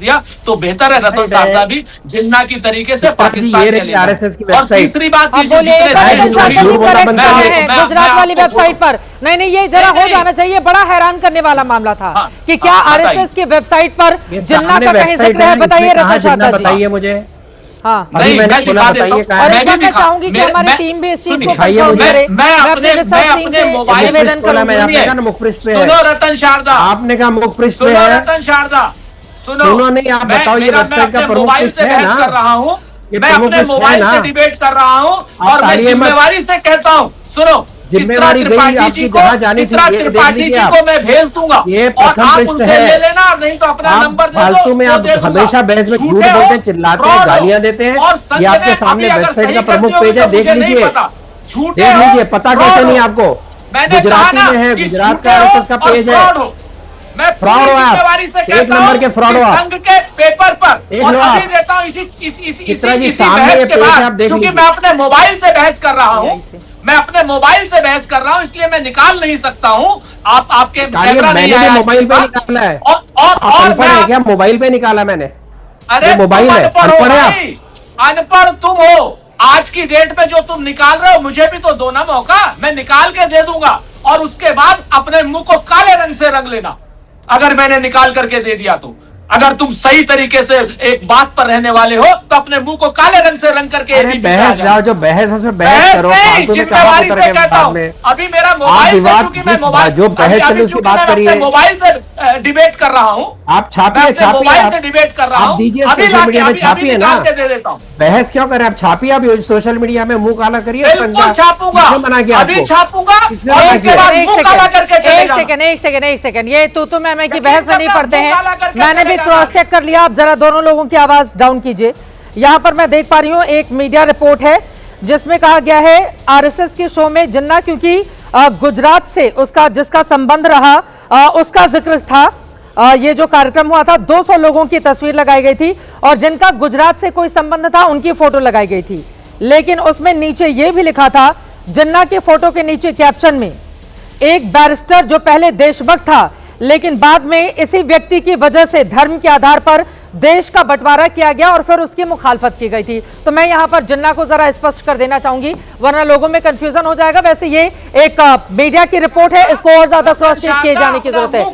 दिया तो बेहतर है रतन शारदा भी जिन्ना की तरीके से पाकिस्तान चले। और तीसरी बात, गुजरात वाली वेबसाइट पर नहीं, ये जरा हो जाना चाहिए। बड़ा हैरान करने वाला मामला था कि क्या आरएसएस की वेबसाइट पर जिन्ना का कहीं जिक्र है? बताइए रतन शारदा जी। बताइए मुझे। हाँ, नहीं, मैं चाहूंगी कि हमारी टीम भी इस चीज को कंफर्म करे। मैं अपने मोबाइल निवेदन करूंगा। मुखपृष्ठ पे सुनो रतन शारदा, आपने कहा मुखपृष्ठ पे है। रतन शारदा सुनो नहीं, आप बताओ ये वेबसाइट का प्रमुख से बहस कर रहा हूँ, मैं अपने मोबाइल से डिबेट कर रहा हूँ और मैं जिम्मेवारी से कहता हूँ, सुनो, जिम्मेवारी त्रिपाठी जी को मैं भेज दूंगा और आप उनसे ले लेना, नहीं तो अपना नंबर दे दो। फालतू में आप हमेशा बहस में झूठ बोलते हैं, चिल्लाते हैं, गालियां देते हैं। ये आपके सामने वेबसाइट का प्रमुख पेज है, देख लीजिए। पता कैसे नहीं आपको? गुजराती में है, गुजरात का आरएसएस का पेज है। मैं फ्रॉड हो आप, 1 नंबर के फ्रॉड हो आप। संघ के पेपर पर और अभी देता हूं इसी बहस के बाद, क्योंकि मैं अपने मोबाइल से बहस कर रहा हूं, इसलिए मैं निकाल नहीं सकता हूं। आपके मैंने मोबाइल पे निकाला है और क्या मोबाइल पे निकाला मैंने? अरे मोबाइल है, अनपढ़ तुम हो। आज की डेट में जो तुम निकाल रहे हो, मुझे भी तो दो ना मौका, मैं निकाल के दे दूंगा और उसके बाद अपने मुंह को काले रंग से रंग लेना अगर मैंने निकाल करके दे दिया तो। अगर तुम सही तरीके से एक बात पर रहने वाले हो तो अपने मुंह को काले रंग से रंग करके बहस जाओ, जो बहस है उसमें बहस करो। जिम्मेवारी से कहता हूं, अभी मेरा मोबाइल से, चूंकि मैं मोबाइल जो बहस चली उसकी बात करिए। मोबाइल से डिबेट कर रहा हूं, आप छापिए, मोबाइल से डिबेट कर रहा हूं, सोशल मीडिया में छापिए ना, दे देता हूं। बहस क्यों करें? आप छापिए, आप सोशल मीडिया में मुंह काला करिए। बिल्कुल छापूंगा, अभी छापूंगा और उसके बाद मुंह काला करके चले जाऊंगा। एक सेकंड, ये तू मैं की बहस में नहीं पड़ते हैं। मैंने भी क्रॉस चेक कर लिया। आप जरा दोनों लोगों की आवाज डाउन कीजिए। यहां पर मैं देख पा रही हूं एक मीडिया रिपोर्ट है जिसमें कहा गया है आरएसएस के शो में जिन्ना, क्योंकि गुजरात से उसका जिसका संबंध रहा उसका जिक्र था। ये जो कार्यक्रम हुआ था 200 लोगों की तस्वीर लगाई गई थी और जिनका गुजरात से कोई संबंध था उनकी फोटो लगाई गई थी। लेकिन उसमें नीचे ये भी लिखा था, जिन्ना के फोटो के नीचे कैप्शन में, एक बैरिस्टर जो पहले देशभक्त था लेकिन बाद में इसी व्यक्ति की वजह से धर्म के आधार पर देश का बंटवारा किया गया और फिर उसकी मुखालफत की गई थी। तो मैं यहां पर जिन्ना को जरा स्पष्ट कर देना चाहूंगी वरना लोगों में कंफ्यूजन हो जाएगा। वैसे ये एक मीडिया की रिपोर्ट है, इसको और ज्यादा क्रॉस चेक किए जाने की जरूरत है।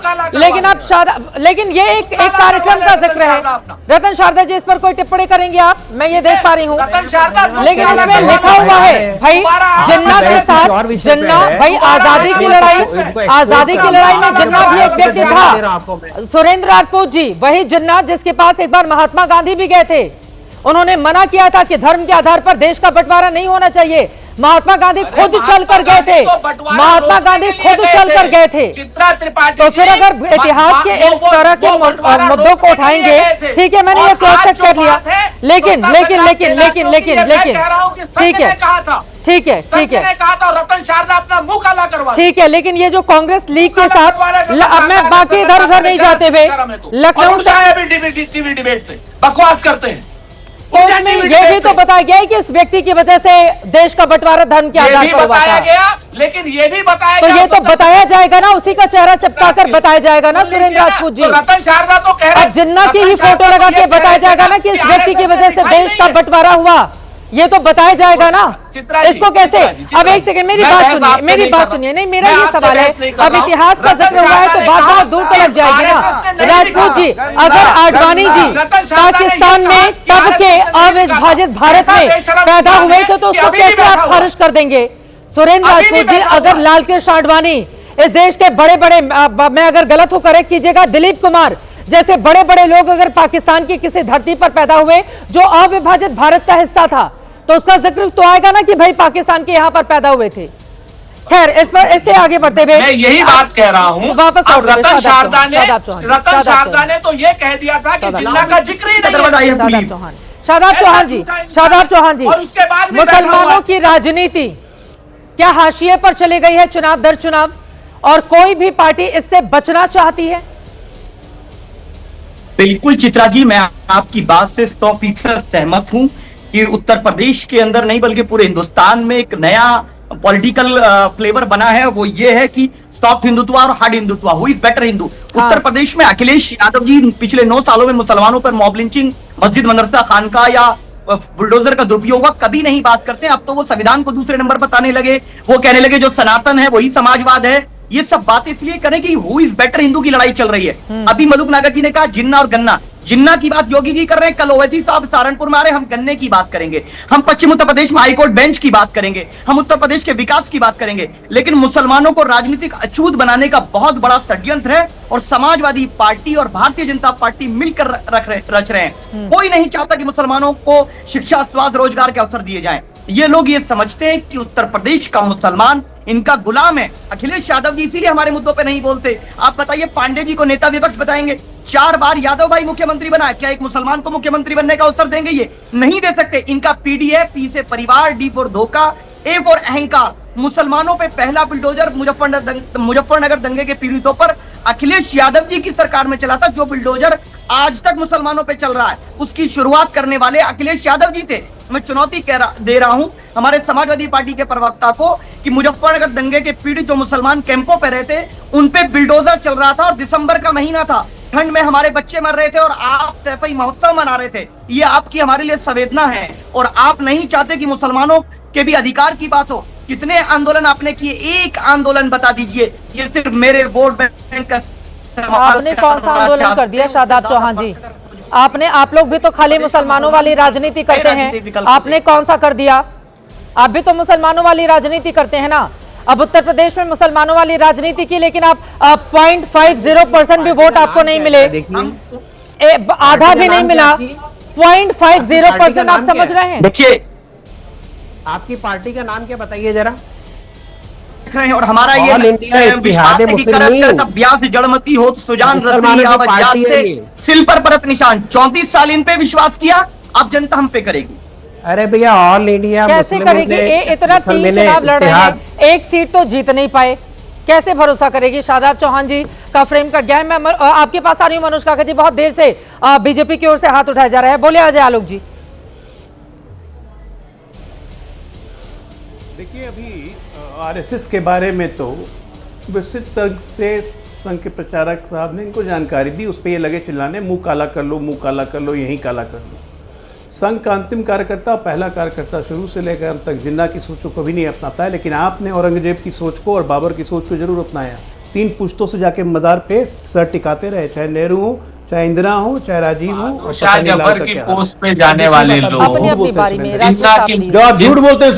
लेकिन ये एक कार्यक्रम का जिक्र है। रतन शारदा जी, इस पर कोई टिप्पणी करेंगे आप? मैं ये देख पा रही हूँ, लेकिन इसमें लिखा हुआ है भाई जिन्ना के साथ, जिन्ना भाई आजादी की लड़ाई में जिन्ना भी एक व्यक्ति था। सुरेंद्र राजपूत जी वही जिन्ना जिसके पास एक बार महात्मा गांधी भी गए थे। उन्होंने मना किया था कि धर्म के आधार पर देश का बंटवारा नहीं होना चाहिए। महात्मा गांधी खुद चल कर गए थे, महात्मा गांधी खुद चल कर गए थे। तो फिर अगर इतिहास के इस तरह के मुद्दों को उठाएंगे, ठीक है, मैंने ये क्रॉस चेक कर लिया, लेकिन ठीक है कहा था रतन शारदा अपना मुंह काला करवा, ठीक है, लेकिन ये जो कांग्रेस लीग के साथ, अब मैं बाकी इधर उधर नहीं जाते हुए लखनऊ से टीवी डिबेट से बकवास करते हैं, उसमें ये भी तो बताया गया है कि इस व्यक्ति की वजह से देश का बंटवारा धर्म के आधार पर हुआ था, लेकिन ये भी बताया तो ये तो बताया जाएगा ना, उसी का चेहरा चिपकाकर बताया जाएगा ना सुरेंद्र राजपूत जी। रतन शारदा तो कह रहे, अब जिन्ना की ही फोटो लगा के बताया जाएगा ना कि इस व्यक्ति की वजह से देश का बंटवारा हुआ, ये तो बताया जाएगा ना। इसको कैसे, अब एक सेकंड मेरी बात सुनिए, नहीं मेरा ये सवाल है, अब इतिहास का जिक्र हुआ है तो बात बहुत दूर तक जाएगी ना। राजपूत जी, अगर आडवाणी जी पाकिस्तान में तब के अविभाजित भारत में पैदा हुए थे तो उसको कैसे आप खारिज कर देंगे? सुरेंद्र राजपूत जी, अगर लाल कृष्ण आडवाणी इस देश के बड़े बड़े, मैं अगर गलत हो करेक्ट कीजिएगा, दिलीप कुमार जैसे बड़े बड़े लोग अगर पाकिस्तान की किसी धरती पर पैदा हुए जो अविभाजित भारत का हिस्सा था, तो उसका जिक्र तो आएगा ना कि भाई पाकिस्तान के यहाँ पर पैदा हुए थे। खैर, इस पर इससे आगे बढ़ते हुए मैं यही बात कह रहा हूँ, वापस रतन शारदा ने तो ये कह दिया था कि जिन्ना का जिक्र ही नहीं। शादाब चौहान जी, और उसके बाद मुसलमानों की राजनीति क्या हाशिए पर चली गई है चुनाव दर चुनाव, और कोई भी पार्टी इससे बचना चाहती है? बिल्कुल चित्रा जी, मैं आपकी बात से 100% सहमत हूं कि उत्तर प्रदेश के अंदर नहीं बल्कि पूरे हिंदुस्तान में एक नया पॉलिटिकल फ्लेवर बना है, वो ये है कि सॉफ्ट हिंदुत्व और hard Hindutva, who is better Hindu. Uttar Pradesh में अखिलेश यादव जी पिछले 9 सालों में मुसलमानों पर मॉब लिंचिंग, मस्जिद मदरसा खानका या बुलडोजर का दुरुपयोग कभी नहीं बात करते। अब तो वो संविधान को दूसरे नंबर पर बताने लगे, वो कहने लगे जो सनातन है वही समाजवाद है। ये सब बातें इसलिए करें कि हु इज बेटर हिंदू की लड़ाई चल रही है। अभी मलूक नागर जी ने कहा जिन्ना और गन्ना, जिन्ना की बात योगी जी कर रहे हैं, कल ओवैसी साहब सहारनपुर में आ रहे हैं, हम गन्ने की बात करेंगे। हम पश्चिम उत्तर प्रदेश में हाईकोर्ट बेंच की बात करेंगे, हम उत्तर प्रदेश के विकास की बात करेंगे। लेकिन मुसलमानों को राजनीतिक अछूत बनाने का बहुत बड़ा षड्यंत्र है और समाजवादी पार्टी और भारतीय जनता पार्टी मिलकर रच रहे हैं। कोई नहीं चाहता कि मुसलमानों को शिक्षा, स्वास्थ्य, रोजगार के अवसर दिए जाएं। ये लोग ये समझते हैं कि उत्तर प्रदेश का मुसलमान इनका गुलाम है। अखिलेश यादव जी इसीलिए हमारे मुद्दों पे नहीं बोलते। आप बताइए, पांडे जी को नेता विपक्ष बताएंगे, 4 बार यादव भाई मुख्यमंत्री बना, क्या एक मुसलमान को मुख्यमंत्री बनने का अवसर देंगे? ये नहीं दे सकते। इनका पीडी है, पी से परिवार, डी फॉर धोखा, ए फॉर अहंकार। मुसलमानों पे पहला बुलडोजर मुजफ्फरनगर दंगे के पीड़ितों पर अखिलेश यादव जी की सरकार में चला था। जो बुलडोजर आज तक मुसलमानों पे चल रहा है उसकी शुरुआत करने वाले अखिलेश यादव जी थे। मैं चुनौती दे रहा हूं हमारे समाजवादी पार्टी के प्रवक्ता को कि मुजफ्फरनगर दंगे के पीड़ित जो मुसलमान कैंपों पे रहते उन पे बुलडोजर चल रहा था और दिसंबर का महीना था, ठंड में हमारे बच्चे मर रहे थे और आप सैफई महोत्सव मना रहे थे। ये आपकी हमारे लिए संवेदना है और आप नहीं चाहते कि मुसलमानों के भी अधिकार की बात हो। कितने आंदोलन आपने किए? एक आंदोलन बता दीजिए। ये सिर्फ मेरे वोट बैंक का आपने कौन सा आंदोलन कर दिया शादाब चौहान जी? आप लोग भी तो खाली मुसलमानों वाली राजनीति करते हैं, आपने कौन सा कर दिया? आप भी तो मुसलमानों वाली राजनीति करते हैं ना। अब उत्तर प्रदेश में मुसलमानों वाली राजनीति की, लेकिन आप 0.50% भी वोट आपको नहीं मिले, आधा भी नहीं मिला, 0.50%। आप समझ रहे हैं? देखिए, आपकी पार्टी का नाम क्या बताइए जरा। और हमारा ये जड़मती हो सुजान सिल पर परत निशान, 34 साल इन पे विश्वास किया, अब जनता हम पे करेगी। अरे भैया, ऑल इंडिया कैसे करेगी? इतना 3 चुनाव लड़ रहे हैं, एक सीट तो जीत नहीं पाए, कैसे भरोसा करेगी? शादाब चौहान जी का फ्रेम कट गया है। मैं आपके पास आ रही हूँ मनोज काका जी, बहुत देर से बीजेपी की ओर से हाथ उठाया जा रहा है, बोले अजय आलोक जी। देखिए, अभी आरएसएस के बारे में तो विस्तृत तर्क से संघ के प्रचारक साहब ने इनको जानकारी दी, उस पर ये लगे चिल्लाने, मुंह काला कर लो, मुंह काला कर लो, यहीं काला कर लो। संघ का अंतिम कार्यकर्ता, पहला कार्यकर्ता शुरू से लेकर अंत तक जिन्ना की सोच को कभी नहीं अपनाता है, लेकिन आपने औरंगजेब की सोच को और बाबर की सोच को जरूर अपनाया। 3 पुश्तों से जाके मदार पे सर टिकाते रहे, चाहे नेहरू हो, चाहे इंदिरा हो, चाहे राजीव हो, शाहजफर की पोस्ट पे जाने वाले लोग। जो आप झूठ बोलते हैं,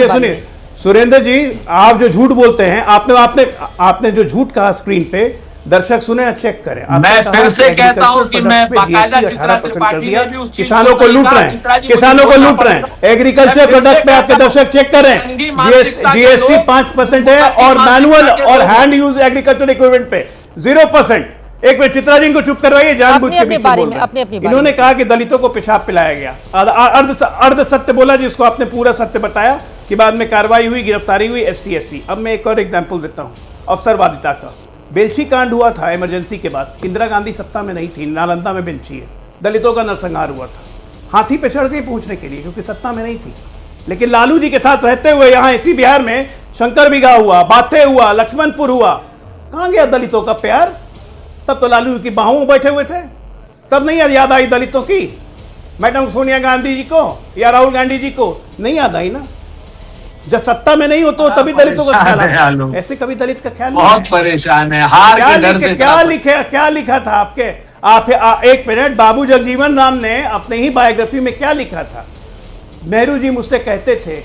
सुनिए सुरेंद्र जी, आप जो झूठ बोलते हैं, आपने जो झूठ कहा स्क्रीन पे, दर्शक सुने, चेक करें। मैं फिर से कहता हूं कि मैं बाकायदा चित्रा त्रिपाठी ने भी उस चीज किसानों को लूट रहे हैं, किसानों को लूट रहे हैं। एग्रीकल्चर प्रोडक्ट पे आपके दर्शक चेक करें, जीएसटी 5% है और मैनुअल और हैंड यूज एग्रीकल्चर इक्विपमेंट पे 0%। एक मिनट चित्रा जी, इनको चुप करवाइए, जानबूझ के पीछे बोल रहे हैं। इन्होंने कहा कि दलितों को पेशाब पिलाया गया, अर्ध सत्य बोला जिसको आपने पूरा सत्य बताया कि बाद में कार्रवाई हुई, गिरफ्तारी हुई ST-SC। अब मैं एक और एग्जाम्पल देता हूं अवसरवादिता का। बेल्छी कांड हुआ था इमरजेंसी के बाद, इंदिरा गांधी सत्ता में नहीं थी, नालंदा में बेल्छी है, दलितों का नरसंहार हुआ था, हाथी पे चढ़ के पूछने के लिए, क्योंकि सत्ता में नहीं थी। लेकिन लालू जी के साथ रहते हुए यहाँ इसी बिहार में शंकर बिघा हुआ, बाथे हुआ, लक्ष्मणपुर हुआ, कहाँ गया दलितों का प्यार? तब तो लालू की बाहों में बैठे हुए थे, तब नहीं याद आई दलितों की? मैडम सोनिया गांधी जी को या राहुल गांधी जी को नहीं याद आई ना? जब सत्ता में नहीं हो तो तभी दलितों का ख्याल आता, ऐसे कभी दलित का ख्याल नहीं। बहुत परेशान है, हार के डर से। क्या लिखा था आपके एक मिनट, बाबू जगजीवन राम ने अपने ही बायोग्राफी में क्या लिखा था? नेहरू जी मुझसे कहते थे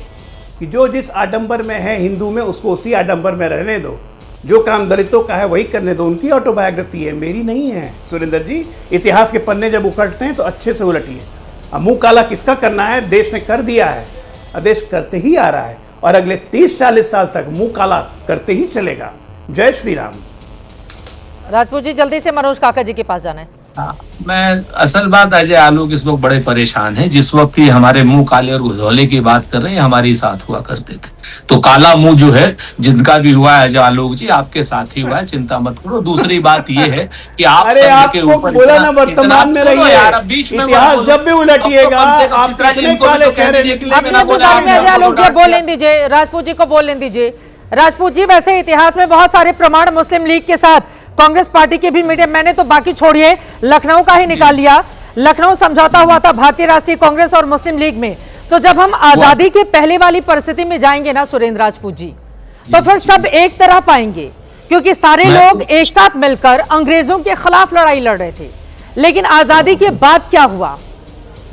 कि जो जिस आडंबर में है हिंदू में, उसको उसी आडंबर में रहने दो, जो काम दलितों का है वही करने दो। उनकी ऑटोबायोग्राफी है, मेरी नहीं है। सुरेंद्र जी, इतिहास के पन्ने जब उलटते हैं तो अच्छे से उलटिए। अब मुंह काला किसका करना है? देश ने कर दिया है, देश करते ही आ रहा है और अगले 30-40 साल तक मुंह काला करते ही चलेगा। जय श्री राम। राजपूत जी, जल्दी से मनोज काका जी के पास जाना है। मैं असल बात अजय आलोक इस वक्त बड़े परेशान हैं। जिस वक्त ये हमारे मुंह काले और घुधौले की बात कर रहे हैं, हमारे साथ हुआ करते थे। तो काला मुंह जो है जिनका भी हुआ है अजय आलोक जी, आपके साथ ही हुआ है, चिंता मत करो। दूसरी बात ये है कि आप के ऊपर बोला ना, वर्तमान में रहिए यार, बीच में जब भी उलटिएगा बोलने दीजिए, राजपूत जी को बोलने दीजिए। राजपूत जी, वैसे इतिहास में बहुत सारे प्रमाण मुस्लिम लीग के साथ कांग्रेस पार्टी के भी मीडिया, मैंने तो बाकी छोड़िए, लखनऊ का ही निकाल लिया। लखनऊ समझौता हुआ था भारतीय राष्ट्रीय कांग्रेस और मुस्लिम लीग में। तो जब हम आजादी की पहले वाली परिस्थिति में जाएंगे ना सुरेंद्र राजपूत जी, तो फिर सब एक तरह पाएंगे, क्योंकि सारे लोग एक साथ मिलकर अंग्रेजों के खिलाफ लड़ाई लड़ रहे थे। लेकिन आजादी के बाद क्या हुआ,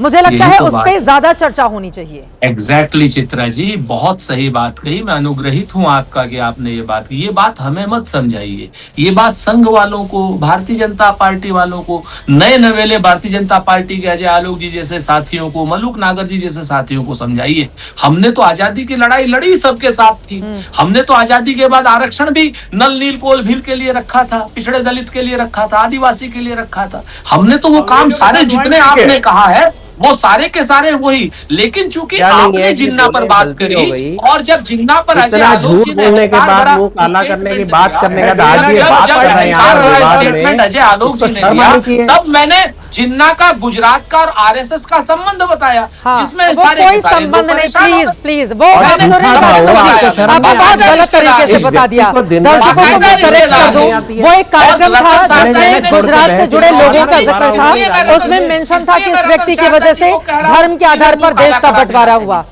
मुझे लगता है उस पर ज्यादा चर्चा होनी चाहिए। एग्जैक्टली चित्रा जी, बहुत सही बात कही। मैं अनुग्रहित हूं आपका कि आपने ये बात की। ये बात हमें मत समझाइए, ये बात संघ वालों को, भारतीय जनता पार्टी वालों को, नए नवेले भारतीय जनता पार्टी के अजय आलोक जी जैसे साथियों को, मलूक नागर जी जैसे साथियों को समझाइए। हमने तो आजादी की लड़ाई लड़ी, सबके साथ थी। हमने तो आजादी के बाद आरक्षण भी नल नील कोल भील के लिए रखा था, पिछड़े दलित के लिए रखा था, आदिवासी के लिए रखा था। हमने तो वो काम सारे जितने आपने कहा है वो सारे के सारे वही। लेकिन चूंकि आपने जिन्ना पर बात करी, और जब जिन्ना पर अजय आलोक जी ने बोलने के बाद मुंह काला करने की बात करने का स्टेटमेंट अजय आलोक जी ने दिया, तब मैंने जिन्ना का, गुजरात का और RSS का संबंध बताया, जिसमें सारे कोई संबंध नहीं। प्लीज वो बहुत गलत तरीके से बता दिया। दर्शकों को मैं करेक्ट कर दूं, वो एक कार्यक्रम था जिसमें गुजरात से जुड़े लोगों का जिक्र था, उसमें मेंशन था कि इस व्यक्ति की वजह से धर्म के आधार पर देश का बंटवारा हुआ।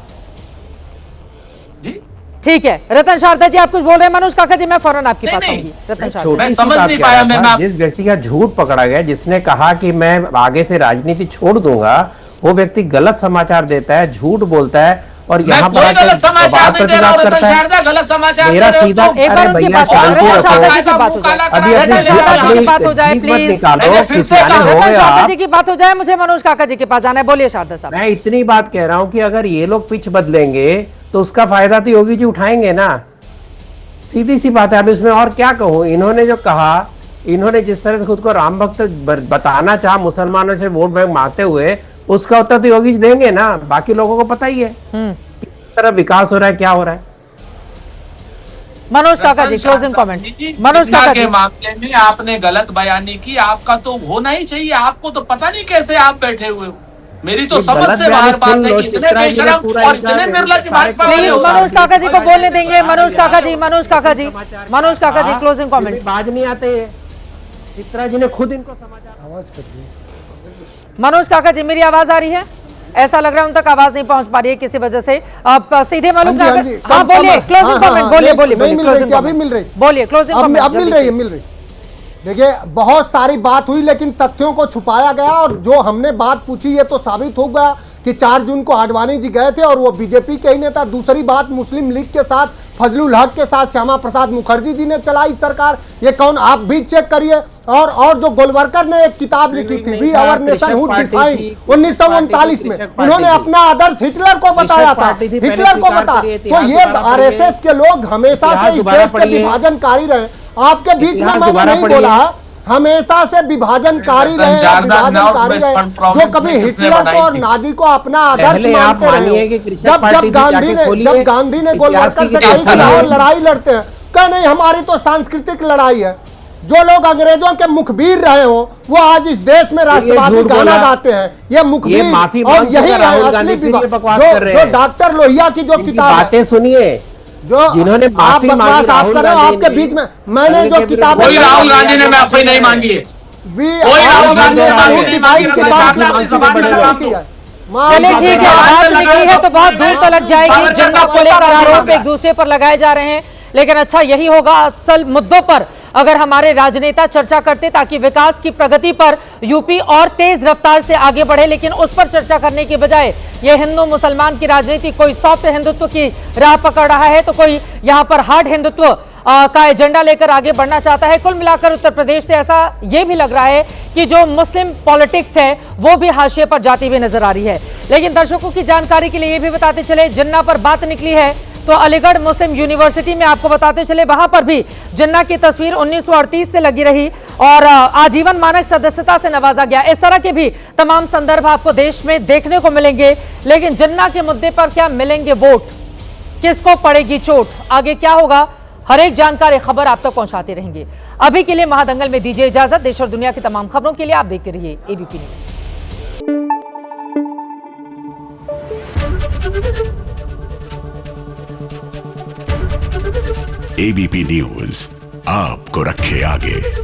ठीक है, रतन शारदा जी आप कुछ बोल रहे हैं। मनोज काका जी, मैं फौरन आपके पास आऊंगी। रतन शारदा, मैं समझ नहीं पाया। मैं जिस व्यक्ति का झूठ पकड़ा गया, जिसने कहा कि मैं आगे से राजनीति छोड़ दूंगा, वो व्यक्ति गलत समाचार देता है, झूठ बोलता है और यहाँ पर गलत समाचार करता है। गलत समाचार मेरा सीधा, अरे भैया शांति रखो, अभी अपनी बात हो जाए प्लीज, शारदा जी की बात हो जाए। मुझे मनोज काका जी के पास जाना है। बोलिए शारदा साहब। मैं इतनी बात कह रहा हूँ कि अगर ये लोग पिच बदलेंगे तो उसका फायदा तो योगी जी उठाएंगे ना, सीधी सी बात है। अब इसमें और क्या कहूँ, इन्होंने जो कहा, इन्होंने जिस तरह से खुद को राम भक्त बताना चाहा मुसलमानों से वोट बैंक मारते हुए, उसका उत्तर तो योगी जी देंगे ना। बाकी लोगों को पता ही है किस तरह विकास हो रहा है, क्या हो रहा है। मनोज काका जी, क्लोजिंग कमेंट। मनोज काका के मामले में आपने गलत बयानी की, आपका तो होना ही चाहिए। आपको तो पता नहीं कैसे आप बैठे हुए हो। मेरी तो समझ से बाहर बात है कि इतने बेशरम और इतने निर्लज्ज भाजपा वाले हो। मनोज काका जी को बोलने देंगे। मनोज काका जी, मनोज काका जी, मनोज काका जी, क्लोजिंग कमेंट। बाज नहीं आते, चित्रा जी ने खुद इनको समाचार आवाज कर दी। मनोज काका जी, मेरी आवाज आ रही है? ऐसा लग रहा है उन तक आवाज नहीं पहुंच पा रही है किसी वजह से। आप सीधे मलूक नागर, हाँ बोलिए, क्लोजिंग कमेंट बोलिए, बोलिए क्लोजिंग अभी मिल रही, बोलिए क्लोजिंग कमेंट। अब मिल रही। देखिए, बहुत सारी बात हुई लेकिन तथ्यों को छुपाया गया, और जो हमने बात पूछी ये तो साबित हो गया कि 4 जून को आडवाणी जी गए थे और वो बीजेपी के ही नेता। दूसरी बात, मुस्लिम लीग के साथ फजलुल हक के साथ श्यामा प्रसाद मुखर्जी जी ने चलाई सरकार। ये कौन, आप भी चेक करिए। और जो गोलवरकर ने एक किताब लिखी थी, we our nationhood defined, 1939 में उन्होंने अपना आदर्श हिटलर को बताया था, हिटलर को बताया। तो ये आरएसएस के लोग हमेशा से इस देश के विभाजनकारी रहे। आपके बीच में मैंने नहीं बोला है, हमेशा से विभाजनकारी रहे, विभाजनकारी रहे, जो कभी हिटलर को और नाजी को अपना आदर्श मानते रहे। जब गांधी ने गोलवरकर से कही कि और लड़ाई लड़ते हैं, कहा नहीं हमारी तो सांस्कृतिक लड़ाई है। जो लोग अंग्रेजों के मुखबिर रहे हो वो आज इस देश में राष्ट्रवादी गाना गाते हैं। ये मुखबिर और यही है असली जो डॉक्टर लोहिया की जो किताब, बातें सुनिए, जो जिन्होंने आप बकवास आप कर रहे हो, आपके बीच में मैंने जो किताब, कोई राहुल गांधी ने माफी नहीं मांगी है, चलिए ठीक है, बात निकली है तो बहुत दूर तक जाएगी। जिन्ना को लेकर आरोप एक दूसरे पर लगाए जा रहे हैं, लेकिन अच्छा यही होगा असल मुद्दों पर अगर हमारे राजनेता चर्चा करते ताकि विकास की प्रगति पर यूपी और तेज रफ्तार से आगे बढ़े। लेकिन उस पर चर्चा करने की बजाय ये हिंदू मुसलमान की राजनीति, कोई सॉफ्ट हिंदुत्व की राह पकड़ रहा है तो कोई यहां पर हार्ड हिंदुत्व का एजेंडा लेकर आगे बढ़ना चाहता है। कुल मिलाकर उत्तर प्रदेश से ऐसा ये भी लग रहा है कि जो मुस्लिम पॉलिटिक्स है वो भी हाशिए पर जाती हुई नजर आ रही है। लेकिन दर्शकों की जानकारी के लिए ये भी बताते चले, जिन्ना पर बात निकली है तो अलीगढ़ मुस्लिम यूनिवर्सिटी में आपको बताते चले, वहां पर भी जिन्ना की तस्वीर 1938 से लगी रही और आजीवन मानक सदस्यता से नवाजा गया। इस तरह के भी तमाम संदर्भ आपको देश में देखने को मिलेंगे। लेकिन जिन्ना के मुद्दे पर क्या मिलेंगे वोट, किसको पड़ेगी चोट, आगे क्या होगा, हर एक जानकारी खबर आप तक पहुंचाते रहेंगे। अभी के लिए महादंगल में दीजिए इजाजत। देश और दुनिया की तमाम खबरों के लिए आप देखते रहिए एबीपी न्यूज। एबीपी न्यूज आपको रखे आगे।